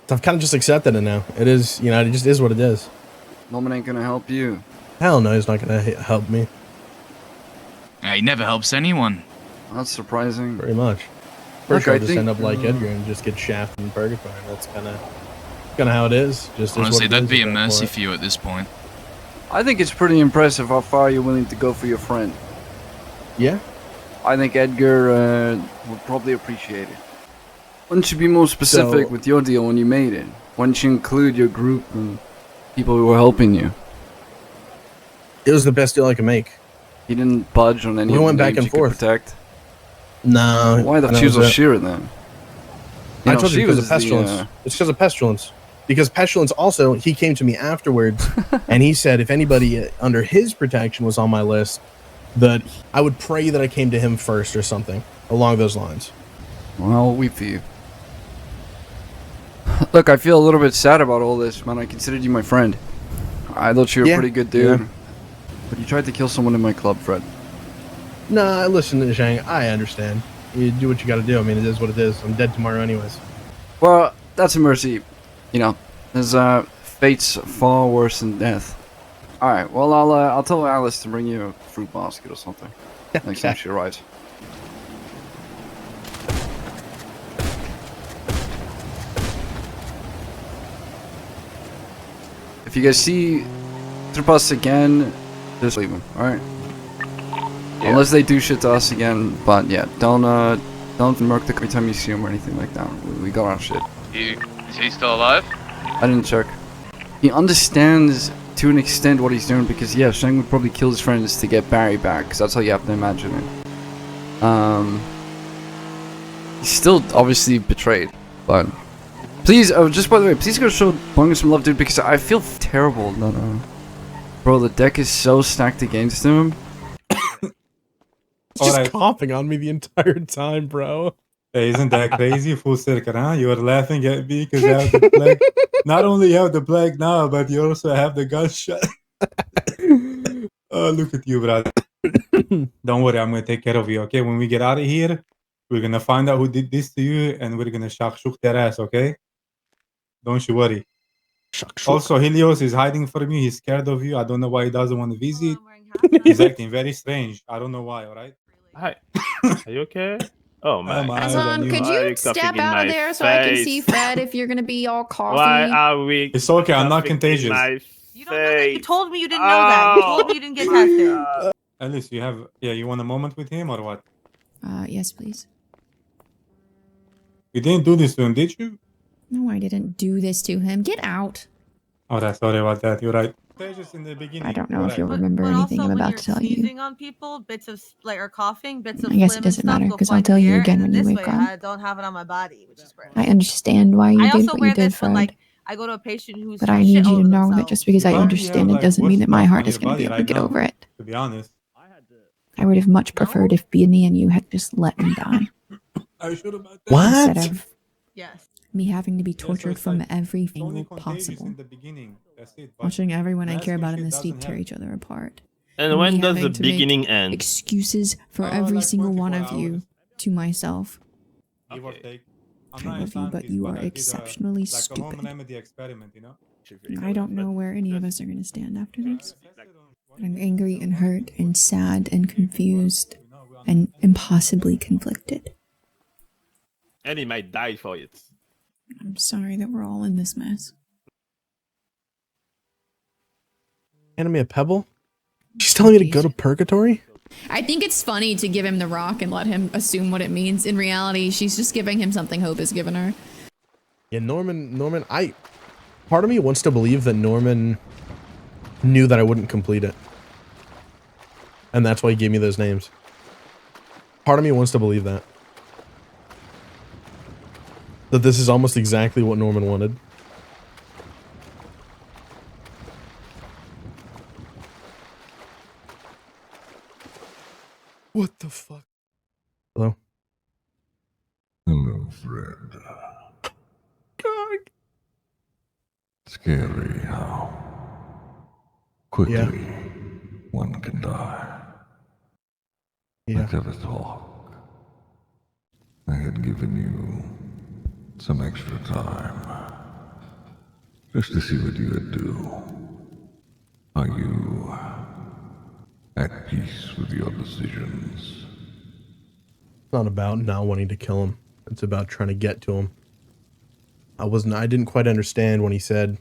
So I've kind of just accepted it now. It is, it just is what it is. Norman ain't gonna help you. Hell no, he's not gonna help me. Yeah, he never helps anyone. That's surprising. Pretty much. First, I'll just end up like Edgar and just get shafted in Purgatory. That's kind of how it is. Just Honestly, is what it that'd is be a at that mercy point. for you at this point. I think it's pretty impressive how far you're willing to go for your friend. Yeah? I think Edgar would probably appreciate it. Why don't you be more specific with your deal when you made it? Why don't you include your group and people who were helping you? It was the best deal I could make. He didn't budge on any We of the went back names and you could forth. protect? No. Why the that choose was it. Oshiera then? I told you because of Pestilence. It's because of Pestilence. Because Pestilence also, he came to me afterwards and he said if anybody under his protection was on my list, that I would pray that I came to him first or something along those lines. Well, I'll weep for you. Look, I feel a little bit sad about all this, man. I considered you my friend. I thought you were a pretty good dude. Yeah. But you tried to kill someone in my club, Fred. Nah, listen to Shang. I understand. You do what you gotta do. I mean, it is what it is. I'm dead tomorrow anyways. Well, that's a mercy. There's fate's far worse than death. Alright, well, I'll tell Alice to bring you a fruit basket or something. Next time she arrives. If you guys see Tripus again, just leave them, alright? Yeah. Unless they do shit to us again, but yeah, don't murk the every time you see him or anything like that. We got our shit. Is he still alive? I didn't check. He understands to an extent what he's doing because yeah, Shang would probably kill his friends to get BaRKy back, because that's how you have to imagine it. He's still obviously betrayed, but please, just by the way, please go show Bunga some love, dude, because I feel terrible that Bro, the deck is so stacked against him. He's just coughing on me the entire time, bro. Hey, isn't that crazy? Full circle, huh? You were laughing at me because I have the plague. Not only you have the plague now, but you also have the gunshot. Oh, look at you, brother. Don't worry, I'm going to take care of you, okay? When we get out of here, we're going to find out who did this to you, and we're going to shook their ass, okay? Don't you worry. Also, Helios is hiding from you. He's scared of you. I don't know why he doesn't want to visit. He's acting very strange. I don't know why, all right? Hi. Are you okay? Oh my God. Hassan, could you step out of there so I can see Fred if you're gonna be all coffee? Why are we? It's okay. I'm not contagious. You don't know that. You told me you didn't know that. You told me you didn't get tested. Alice, you have... Yeah, you want a moment with him or what? Yes, please. You didn't do this to him, did you? No, I didn't do this to him. Get out. Oh, that's sorry about that. You're right. In the beginning. I don't know if you'll remember anything I'm about to tell you. Sneezing on people, bits of like or coughing, bits of I guess phlegm it doesn't and stuff matter go because I'll flying tell you here, again and when then you this wake way, up. I don't have it on my body, which is great. I understand why you I did also what you wear did, this when Fred. like I go to a patient who's But I need you to know that themselves. just because I Why do you understand have, it doesn't like, mean that my what's heart on is your going to be body able to right get now? over it. To be honest. I would have much preferred if me and you had just let me die. Are you sure about that? What? Instead of Yes. me having to be so tortured it's from like, every it's only angle contagious possible. in the beginning. That's it. But Watching everyone I that's care when about in shit this sleep doesn't tear happen. each other apart. And me when does having the to make beginning end? Excuses for every like single one 24 of you hours. to myself. Give or take. I'm I not a love you, but scientist, you but are I did exceptionally like a home stupid. remedy experiment, you know? I don't know where any of us are going to stand after this. But I'm angry and hurt and sad and confused and impossibly conflicted. And he might die for it. I'm sorry that we're all in this mess. Handing me a pebble? She's telling me to go to Purgatory? I think it's funny to give him the rock and let him assume what it means. In reality, she's just giving him something Hope has given her. Yeah, Norman, part of me wants to believe that Norman knew that I wouldn't complete it. And that's why he gave me those names. Part of me wants to believe that. That this is almost exactly what Norman wanted. What the fuck? Hello? Hello, Fred. God. Scary how quickly Yeah. one can die. Yeah. Let's have a talk. I had given you some extra time just to see what you would do. Are you at peace with your decisions? It's not about not wanting to kill him. It's about trying to get to him. I didn't quite understand when he said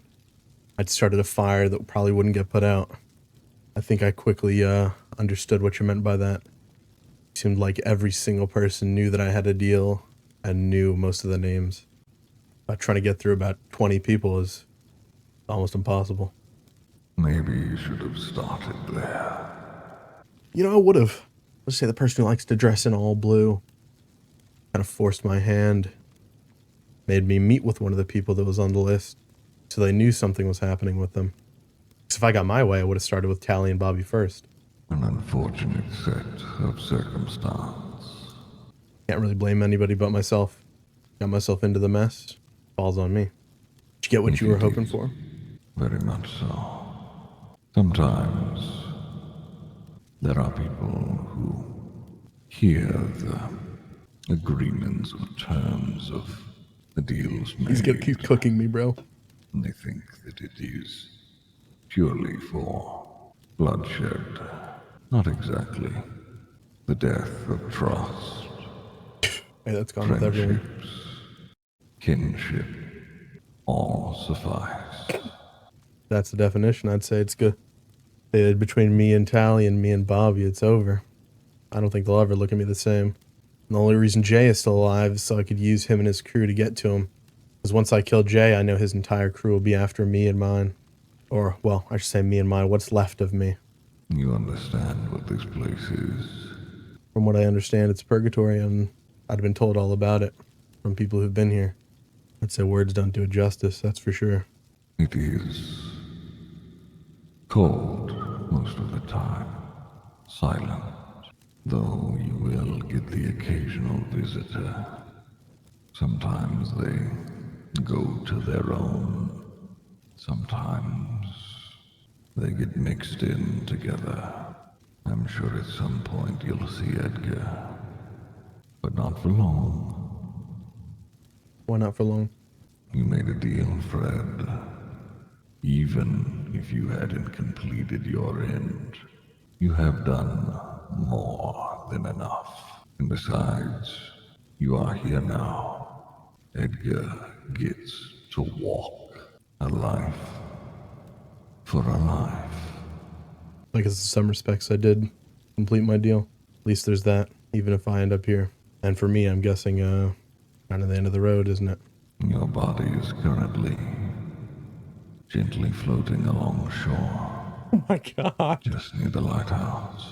I'd started a fire that probably wouldn't get put out. I think I quickly understood what you meant by that. It seemed like every single person knew that I had a deal and knew most of the names. But trying to get through about 20 people is almost impossible. Maybe you should have started there. You know, I would have. Let's say the person who likes to dress in all blue kind of forced my hand, made me meet with one of the people that was on the list, so they knew something was happening with them. Because if I got my way, I would have started with Tallie and Bobby first. An unfortunate set of circumstance. Can't really blame anybody but myself. Got myself into the mess. Falls on me. Did you get what you were hoping for? Very much so. Sometimes there are people who hear the agreements or terms of the deals made. He's gonna keep cooking me, bro. And they think that it is purely for bloodshed. Not exactly the death of trust. Hey, that's gone with everyone. Kinship, all suffice. That's the definition. I'd say it's good. Between me and Tallie and me and Bobby, it's over. I don't think they'll ever look at me the same. And the only reason Jay is still alive is so I could use him and his crew to get to him. Because once I kill Jay, I know his entire crew will be after me and mine. Or, well, I should say me and mine, what's left of me. You understand what this place is? From what I understand, it's Purgatory, and I'd been told all about it from people who've been here. I'd say words don't do it justice, that's for sure. It is Cold most of the time. Silent. Though you will get the occasional visitor. Sometimes they go to their own. Sometimes they get mixed in together. I'm sure at some point you'll see Edgar. But not for long. Why not for long? You made a deal, Fred. Even if you hadn't completed your end, you have done more than enough. And besides, you are here now. Edgar gets to walk a life for a life. I guess in some respects I did complete my deal. At least there's that, even if I end up here. And for me, I'm guessing, kind of the end of the road, isn't it? Your body is currently gently floating along shore. Oh my god. Just near the lighthouse.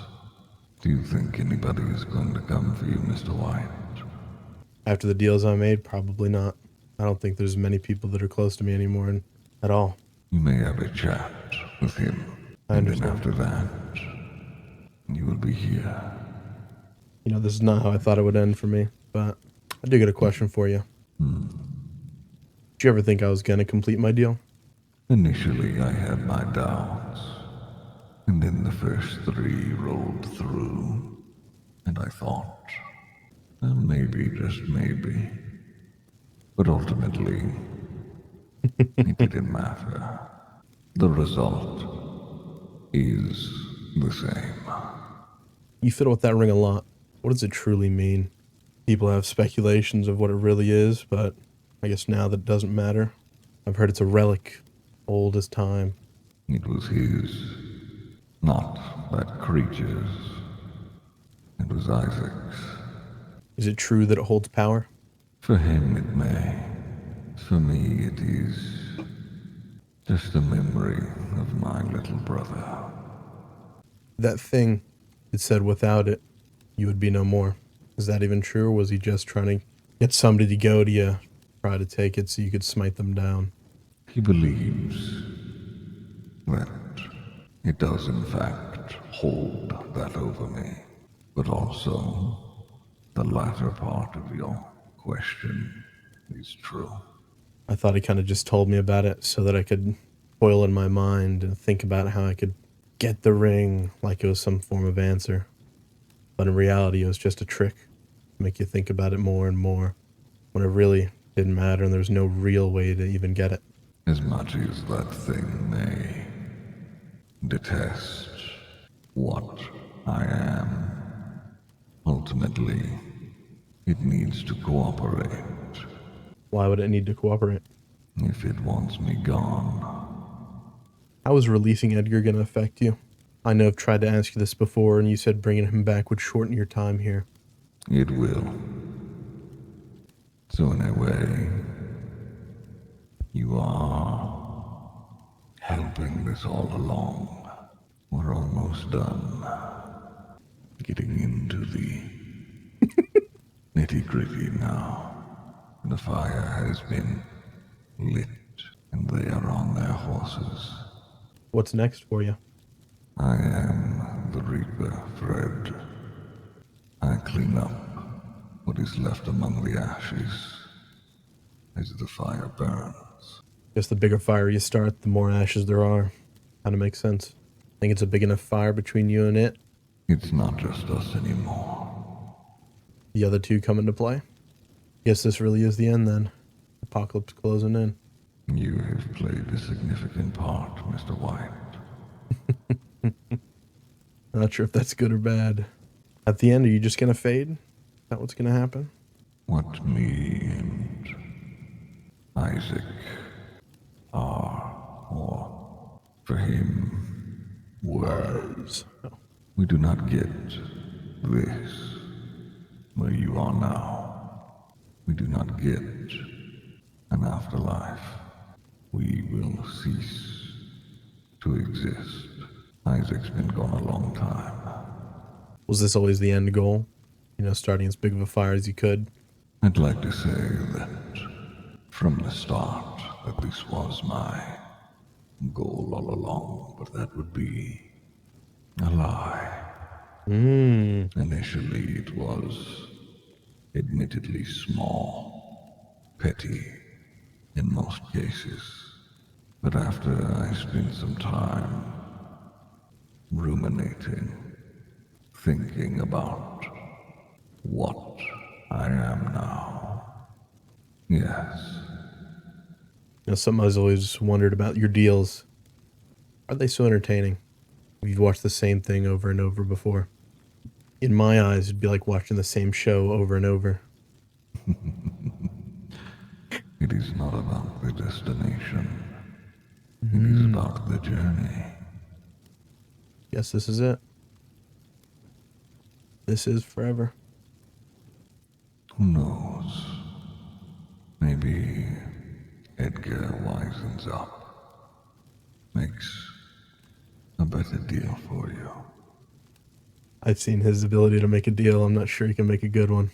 Do you think anybody is going to come for you, Mr. White? After the deals I made, probably not. I don't think there's many people that are close to me anymore at all. You may have a chat with him. I understand. And then after that, you will be here. You know, this is not how I thought it would end for me, but I do get a question for you. Did you ever think I was going to complete my deal? Initially, I had my doubts. And then the first 3 rolled through. And I thought, well, maybe, just maybe. But ultimately, it didn't matter. The result is the same. You fiddle with that ring a lot. What does it truly mean? People have speculations of what it really is, but I guess now that doesn't matter. I've heard it's a relic, old as time. It was his, not that creature's. It was Isaac's. Is it true that it holds power? For him it may. For me it is just a memory of my little brother. That thing that said without it, you would be no more. Is that even true, or was he just trying to get somebody to go to you, try to take it so you could smite them down? He believes that it does in fact hold that over me, but also the latter part of your question is true. I thought he kind of just told me about it so that I could boil in my mind and think about how I could get the ring like it was some form of answer. But in reality, it was just a trick to make you think about it more and more when it really didn't matter and there was no real way to even get it. As much as that thing may detest what I am, ultimately, it needs to cooperate. Why would it need to cooperate? If it wants me gone. How is releasing Edgar going to affect you? I know I've tried to ask you this before, and you said bringing him back would shorten your time here. It will. So in a way, you are helping this all along. We're almost done. Getting into the nitty-gritty now. The fire has been lit, and they are on their horses. What's next for you? I am the Reaper, Fred. I clean up what is left among the ashes as the fire burns. Guess the bigger fire you start, the more ashes there are. Kind of makes sense. Think it's a big enough fire between you and it? It's not just us anymore. The other two come into play? Guess this really is the end then. Apocalypse closing in. You have played a significant part, Mr. White. Not sure if that's good or bad. At the end, are you just gonna fade? Is that what's gonna happen? What me and Isaac are, or for him, was. We do not get this where you are now. We do not get an afterlife. We will cease to exist. Isaac's been gone a long time. Was this always the end goal? You know, starting as big of a fire as you could? I'd like to say that from the start that this was my goal all along, but that would be a lie. Initially, it was admittedly small, petty in most cases. But after I spent some time ruminating, thinking about what I am now, yes. Now, something I was always wondered about your deals. Are they so entertaining? You've watched the same thing over and over before. In my eyes, it'd be like watching the same show over and over. It is not about the destination. It is about the journey. Guess this is it. This is forever. Who knows? Maybe Edgar wisens up, makes a better deal for you. I've seen his ability to make a deal. I'm not sure he can make a good one.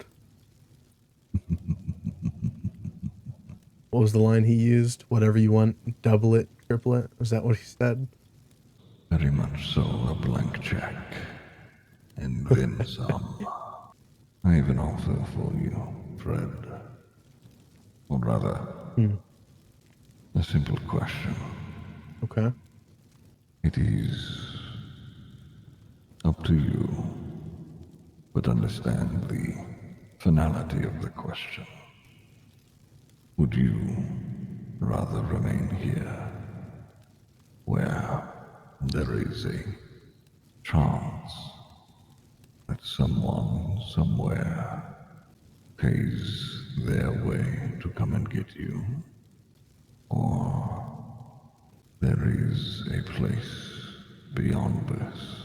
What was the line he used? Whatever you want, double it, triple it. Was that what he said? Very much so, a blank check. And then some. I have an offer for you, Fred. Or rather, a simple question. Okay. It is up to you, but understand the finality of the question. Would you rather remain here, where there is a chance that someone somewhere pays their way to come and get you, or there is a place beyond this,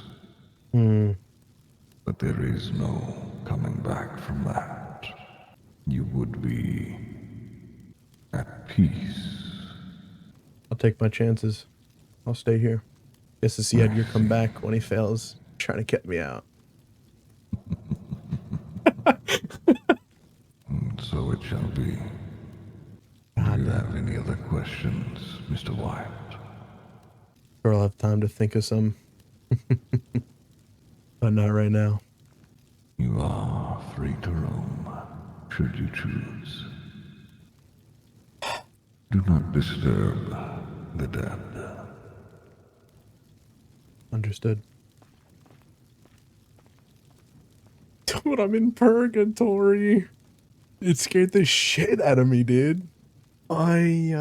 but there is no coming back from that? You would be at peace. I'll take my chances. I'll stay here. Just to see Edgar come back when he fails, trying to get me out. So it shall be. Do you have any other questions, Mr. White? Sure, I'll have time to think of some. But not right now. You are free to roam, should you choose. Do not disturb the dead. Understood. Dude, I'm in purgatory. It scared the shit out of me, dude. Ay.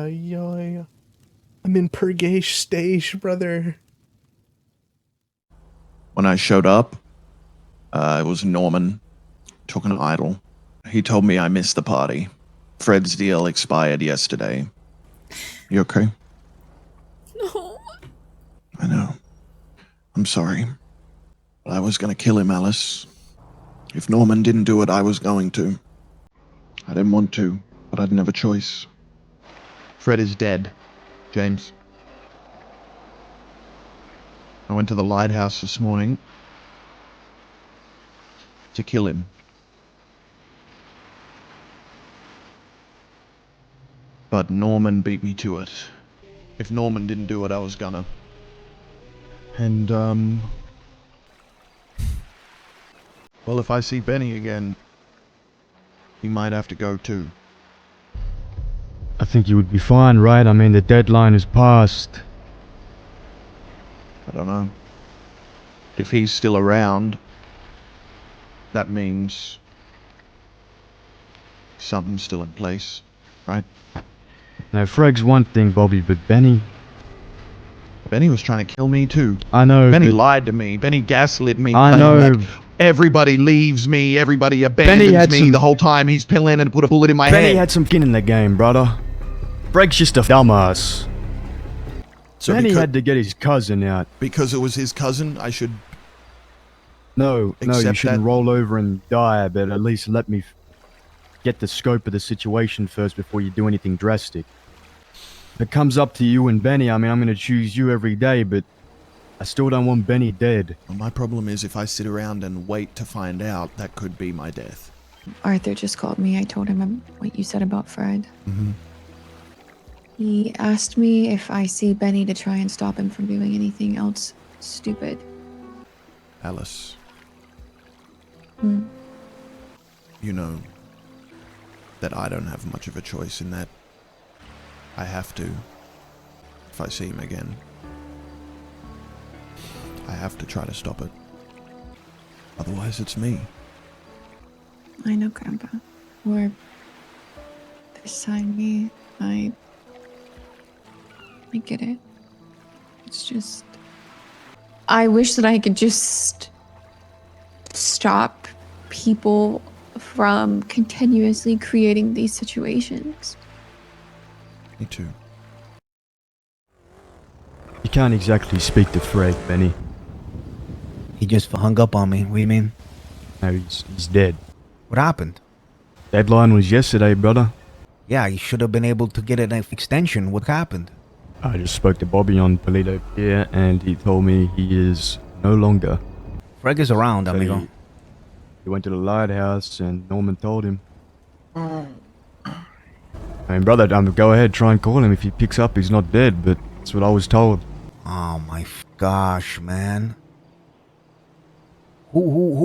I'm in purgation stage, brother. When I showed up, it was Norman, took an idol. He told me I missed the party. Fred's deal expired yesterday. You okay? No. I know. I'm sorry. But I was gonna kill him, Alice. If Norman didn't do it, I was going to. I didn't want to, but I didn't have a choice. Fred is dead, James. I went to the lighthouse this morning to kill him. But Norman beat me to it. If Norman didn't do it, I was gonna. And, well, if I see Benny again, he might have to go too. I think you would be fine, right? I mean, the deadline is passed. I don't know. If he's still around, that means something's still in place, right? Now, Freg's one thing, Bobby, but Benny... Benny was trying to kill me too. I know, Benny but... lied to me. Benny gaslit me. I know. Like, everybody leaves me. Everybody abandons me. The whole time he's pilling and put a bullet in my head. Benny had some skin in the game, brother. Freg's just a dumbass. So Benny had to get his cousin out. Because it was his cousin, I should... No, you accept shouldn't that? roll over and die, but at least let me get the scope of the situation first before you do anything drastic. If it comes up to you and Benny, I mean, I'm going to choose you every day, but I still don't want Benny dead. Well, my problem is if I sit around and wait to find out, that could be my death. Arthur just called me. I told him what you said about Fred. Mm-hmm. He asked me if I see Benny to try and stop him from doing anything else stupid. Alice, Hmm. you know that I don't have much of a choice in that. I have to. If I see him again, I have to try to stop it. Otherwise, it's me. I know, Grandpa. Or this time me, I get it. It's just, I wish that I could just stop people from continuously creating these situations. Me too. You can't exactly speak to Fred, Benny. He just hung up on me. What do you mean? No, he's dead. What happened? Deadline was yesterday, brother. Yeah, you should have been able to get an extension. What happened? I just spoke to Bobby on Polito here, and he told me he is no longer. Fred is around, amigo. He went to the lighthouse, and Norman told him. I mean, brother, go ahead, try and call him. If he picks up, he's not dead, but that's what I was told. Oh my gosh, man. Who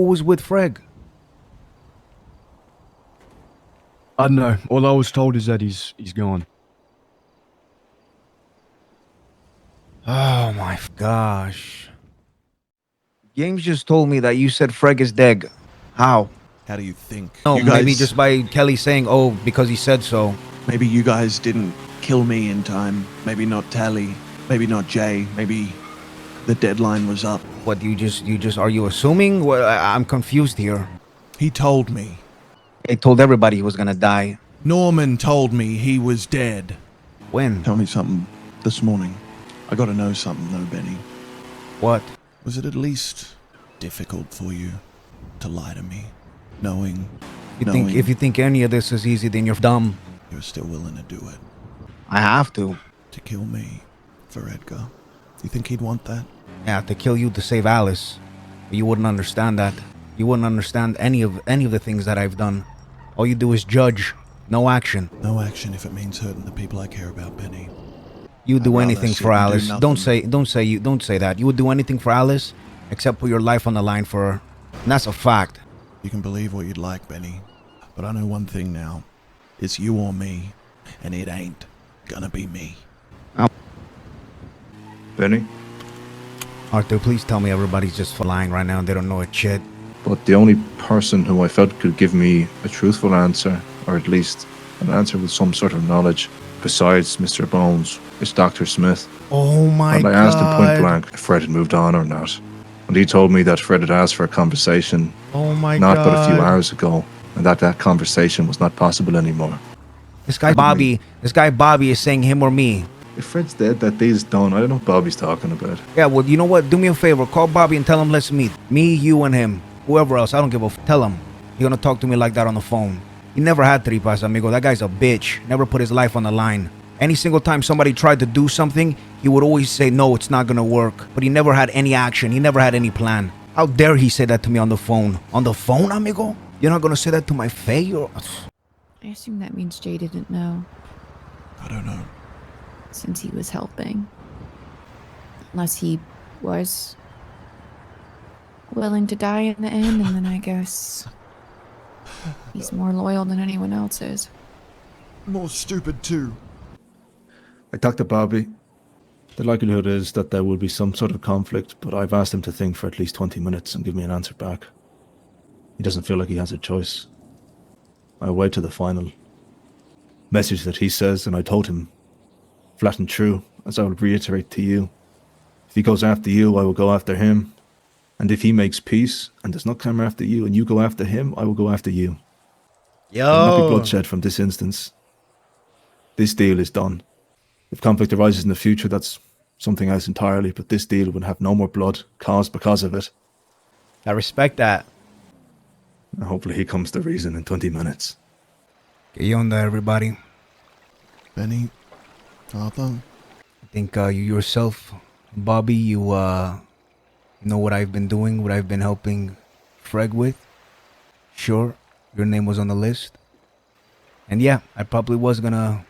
was with Freg? I don't know. All I was told is that he's gone. Oh my gosh. James just told me that you said Freg is dead. How? How do you think? No, You guys- maybe just by Kelly saying, oh, because he said so. Maybe you guys didn't kill me in time. Maybe not Tallie. Maybe not Jay. Maybe the deadline was up. What, you just, are you assuming? Well, I'm confused here. He told me. He told everybody he was gonna die. Norman told me he was dead. When? Tell me something this morning. I gotta know something though, Benny. What? Was it at least difficult for you to lie to me? Knowing If you think any of this is easy, then you're dumb. you're still willing to do it. I have to. To kill me for Edgar. You think he'd want that? Yeah, to kill you to save Alice. But you wouldn't understand that. You wouldn't understand any of the things that I've done. All you do is judge. No action. No action if it means hurting the people I care about, Benny. You would do I'd rather anything sit for and do Alice. nothing. Don't say that. You would do anything for Alice except put your life on the line for her. And that's a fact. You can believe what you'd like, Benny. But I know one thing now. It's you or me. And it ain't gonna be me. Benny? Arthur, please tell me everybody's just lying right now and they don't know a shit. But the only person who I felt could give me a truthful answer, or at least an answer with some sort of knowledge, besides Mr. Bones, is Dr. Smith. Oh my and god. I asked him point blank if Fred had moved on or not. And he told me that Fred had asked for a conversation Oh my not god. but a few hours ago, and that conversation was not possible anymore. This guy Bobby is saying him or me. If Fred's dead, that deal's done. I don't know what Bobby's talking about. Yeah, well, you know what? Do me a favor. Call Bobby and tell him let's meet. Me, you, and him. Whoever else. I don't give a Tell him. You're gonna talk to me like that on the phone. He never had tripas, amigo. That guy's a bitch. Never put his life on the line. Any single time somebody tried to do something, he would always say, no, it's not gonna work. But he never had any action. He never had any plan. How dare he say that to me on the phone? On the phone, amigo? You're not gonna say that to my face? I assume that means Jay didn't know. I don't know. Since he was helping. Unless he was willing to die in the end, and then I guess he's more loyal than anyone else is. More stupid too. I talked to Bobby. The likelihood is that there will be some sort of conflict, but I've asked him to think for at least 20 minutes and give me an answer back. He doesn't feel like he has a choice. I'll wait to the final message that he says, and I told him, flat and true, as I will reiterate to you. If he goes after you, I will go after him. And if he makes peace and does not come after you and you go after him, I will go after you. There will not be bloodshed from this instance. This deal is done. If conflict arises in the future, that's something else entirely, but this deal will have no more blood caused because of it. I respect that. And hopefully he comes to reason in 20 minutes. Get on there, everybody. Benny, Arthur. I think you yourself, Bobby, you know what I've been doing, what I've been helping Freg with. Sure, your name was on the list. And yeah, I probably was gonna,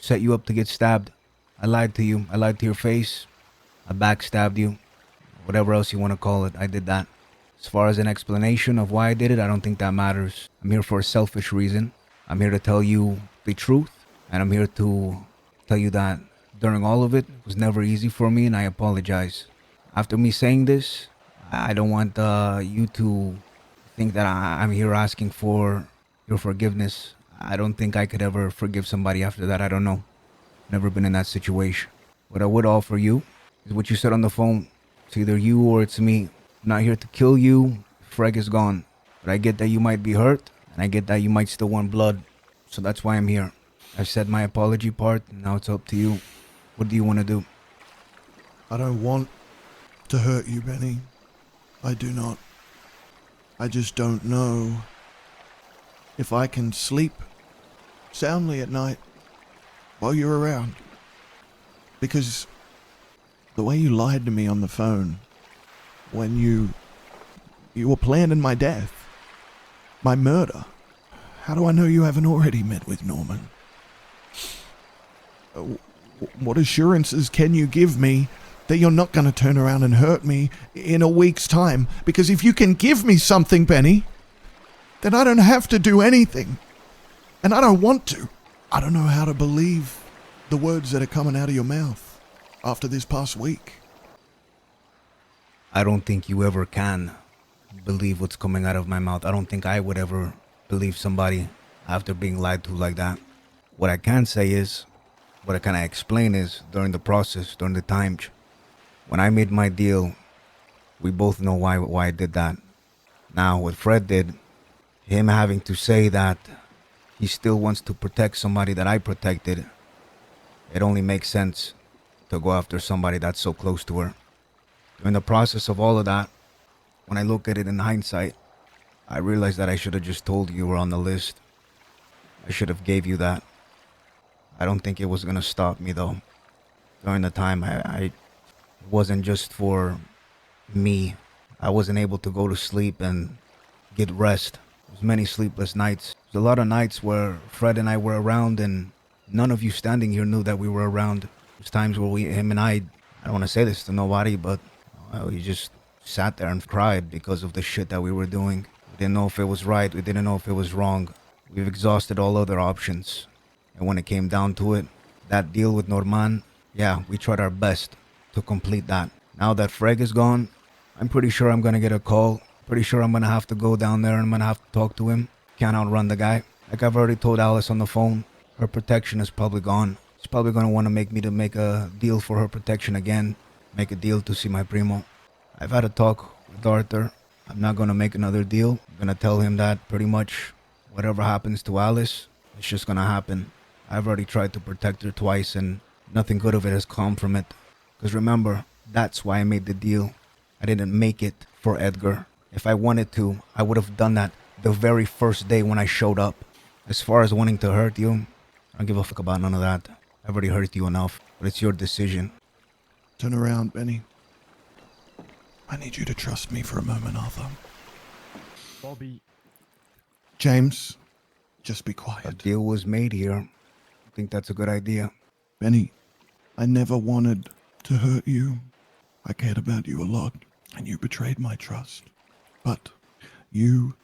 set you up to get stabbed. I lied to you. I lied to your face. I backstabbed you. Whatever else you want to call it, I did that. As far as an explanation of why I did it, I don't think that matters. I'm here for a selfish reason. I'm here to tell you the truth. And I'm here to tell you that during all of it, it was never easy for me, and I apologize. After me saying this, I don't want you to think that I'm here asking for your forgiveness. I don't think I could ever forgive somebody after that. I don't know. Never been in that situation. What I would offer you is what you said on the phone. It's either you or it's me. I'm not here to kill you. Freg is gone. But I get that you might be hurt, and I get that you might still want blood. So that's why I'm here. I've said my apology part, and now it's up to you. What do you want to do? I don't want to hurt you, Benny. I do not. I just don't know if I can sleep soundly at night while you're around. Because the way you lied to me on the phone when you were planning my death, my murder. How do I know you haven't already met with Norman? What assurances can you give me that you're not going to turn around and hurt me in a week's time? Because if you can give me something, Benny, then I don't have to do anything. And I don't want to. I don't know how to believe the words that are coming out of your mouth after this past week. I don't think you ever can believe what's coming out of my mouth. I don't think I would ever believe somebody after being lied to like that. What I can say is, what I kind of explain is, during the process, during the time, when I made my deal, we both know why I did that. Now, what Fred did, him having to say that he still wants to protect somebody that I protected, it only makes sense to go after somebody that's so close to her. During the process of all of that, when I look at it in hindsight, I realized that I should have just told you were on the list. I should have gave you that. I don't think it was going to stop me, though. During the time, it wasn't just for me. I wasn't able to go to sleep and get rest. There was many sleepless nights. There's a lot of nights where Fred and I were around, and none of you standing here knew that we were around. There's times where him and I don't want to say this to nobody, but we just sat there and cried because of the shit that we were doing. We didn't know if it was right. We didn't know if it was wrong. We've exhausted all other options. And when it came down to it, that deal with Norman, yeah, we tried our best to complete that. Now that Freg is gone, I'm pretty sure I'm going to get a call. Pretty sure I'm going to have to go down there and I'm going to have to talk to him. Can't outrun the guy. Like I've already told Alice on the phone, her protection is probably gone. She's probably going to want to make me to make a deal for her protection again. Make a deal to see my primo. I've had a talk with Arthur. I'm not going to make another deal. I'm going to tell him that pretty much whatever happens to Alice, it's just going to happen. I've already tried to protect her twice and nothing good of it has come from it. Because remember, that's why I made the deal. I didn't make it for Edgar. If I wanted to, I would have done that the very first day when I showed up. As far as wanting to hurt you, I don't give a fuck about none of that. I've already hurt you enough, but it's your decision. Turn around, Benny. I need you to trust me for a moment, Arthur. Bobby. James, just be quiet. A deal was made here. I think that's a good idea. Benny, I never wanted to hurt you. I cared about you a lot, and you betrayed my trust. But you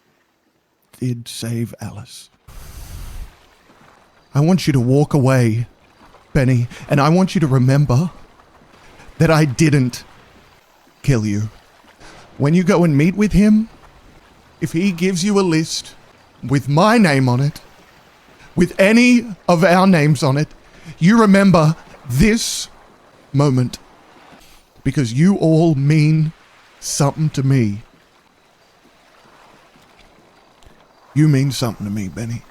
did save Alice. I want you to walk away, Benny, and I want you to remember that I didn't kill you. When you go and meet with him, if he gives you a list with my name on it, with any of our names on it, you remember this moment, because you all mean something to me. You mean something to me, Benny.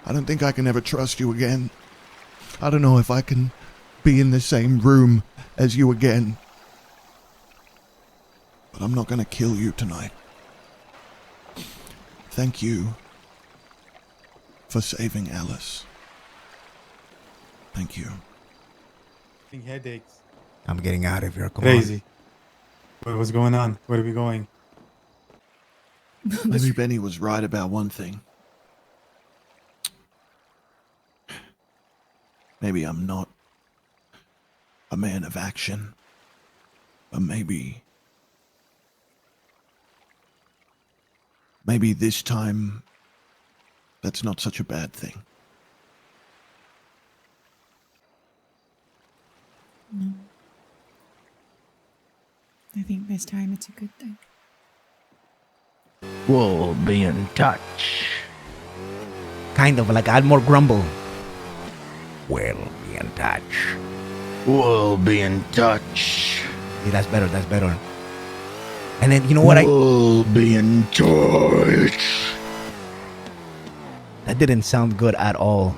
I don't think I can ever trust you again. I don't know if I can be in the same room as you again. But I'm not going to kill you tonight. Thank you for saving Alice. Thank you. Headaches. I'm getting out of here. Come Crazy. What's going on? Where are we going? Maybe Benny was right about one thing. Maybe I'm not a man of action. But maybe this time that's not such a bad thing. No. I think this time it's a good thing. We'll be in touch. Kind of like add more grumble. We'll be in touch. We'll be in touch. Yeah, that's better. That's better. And then you know what? We'll be in touch. That didn't sound good at all.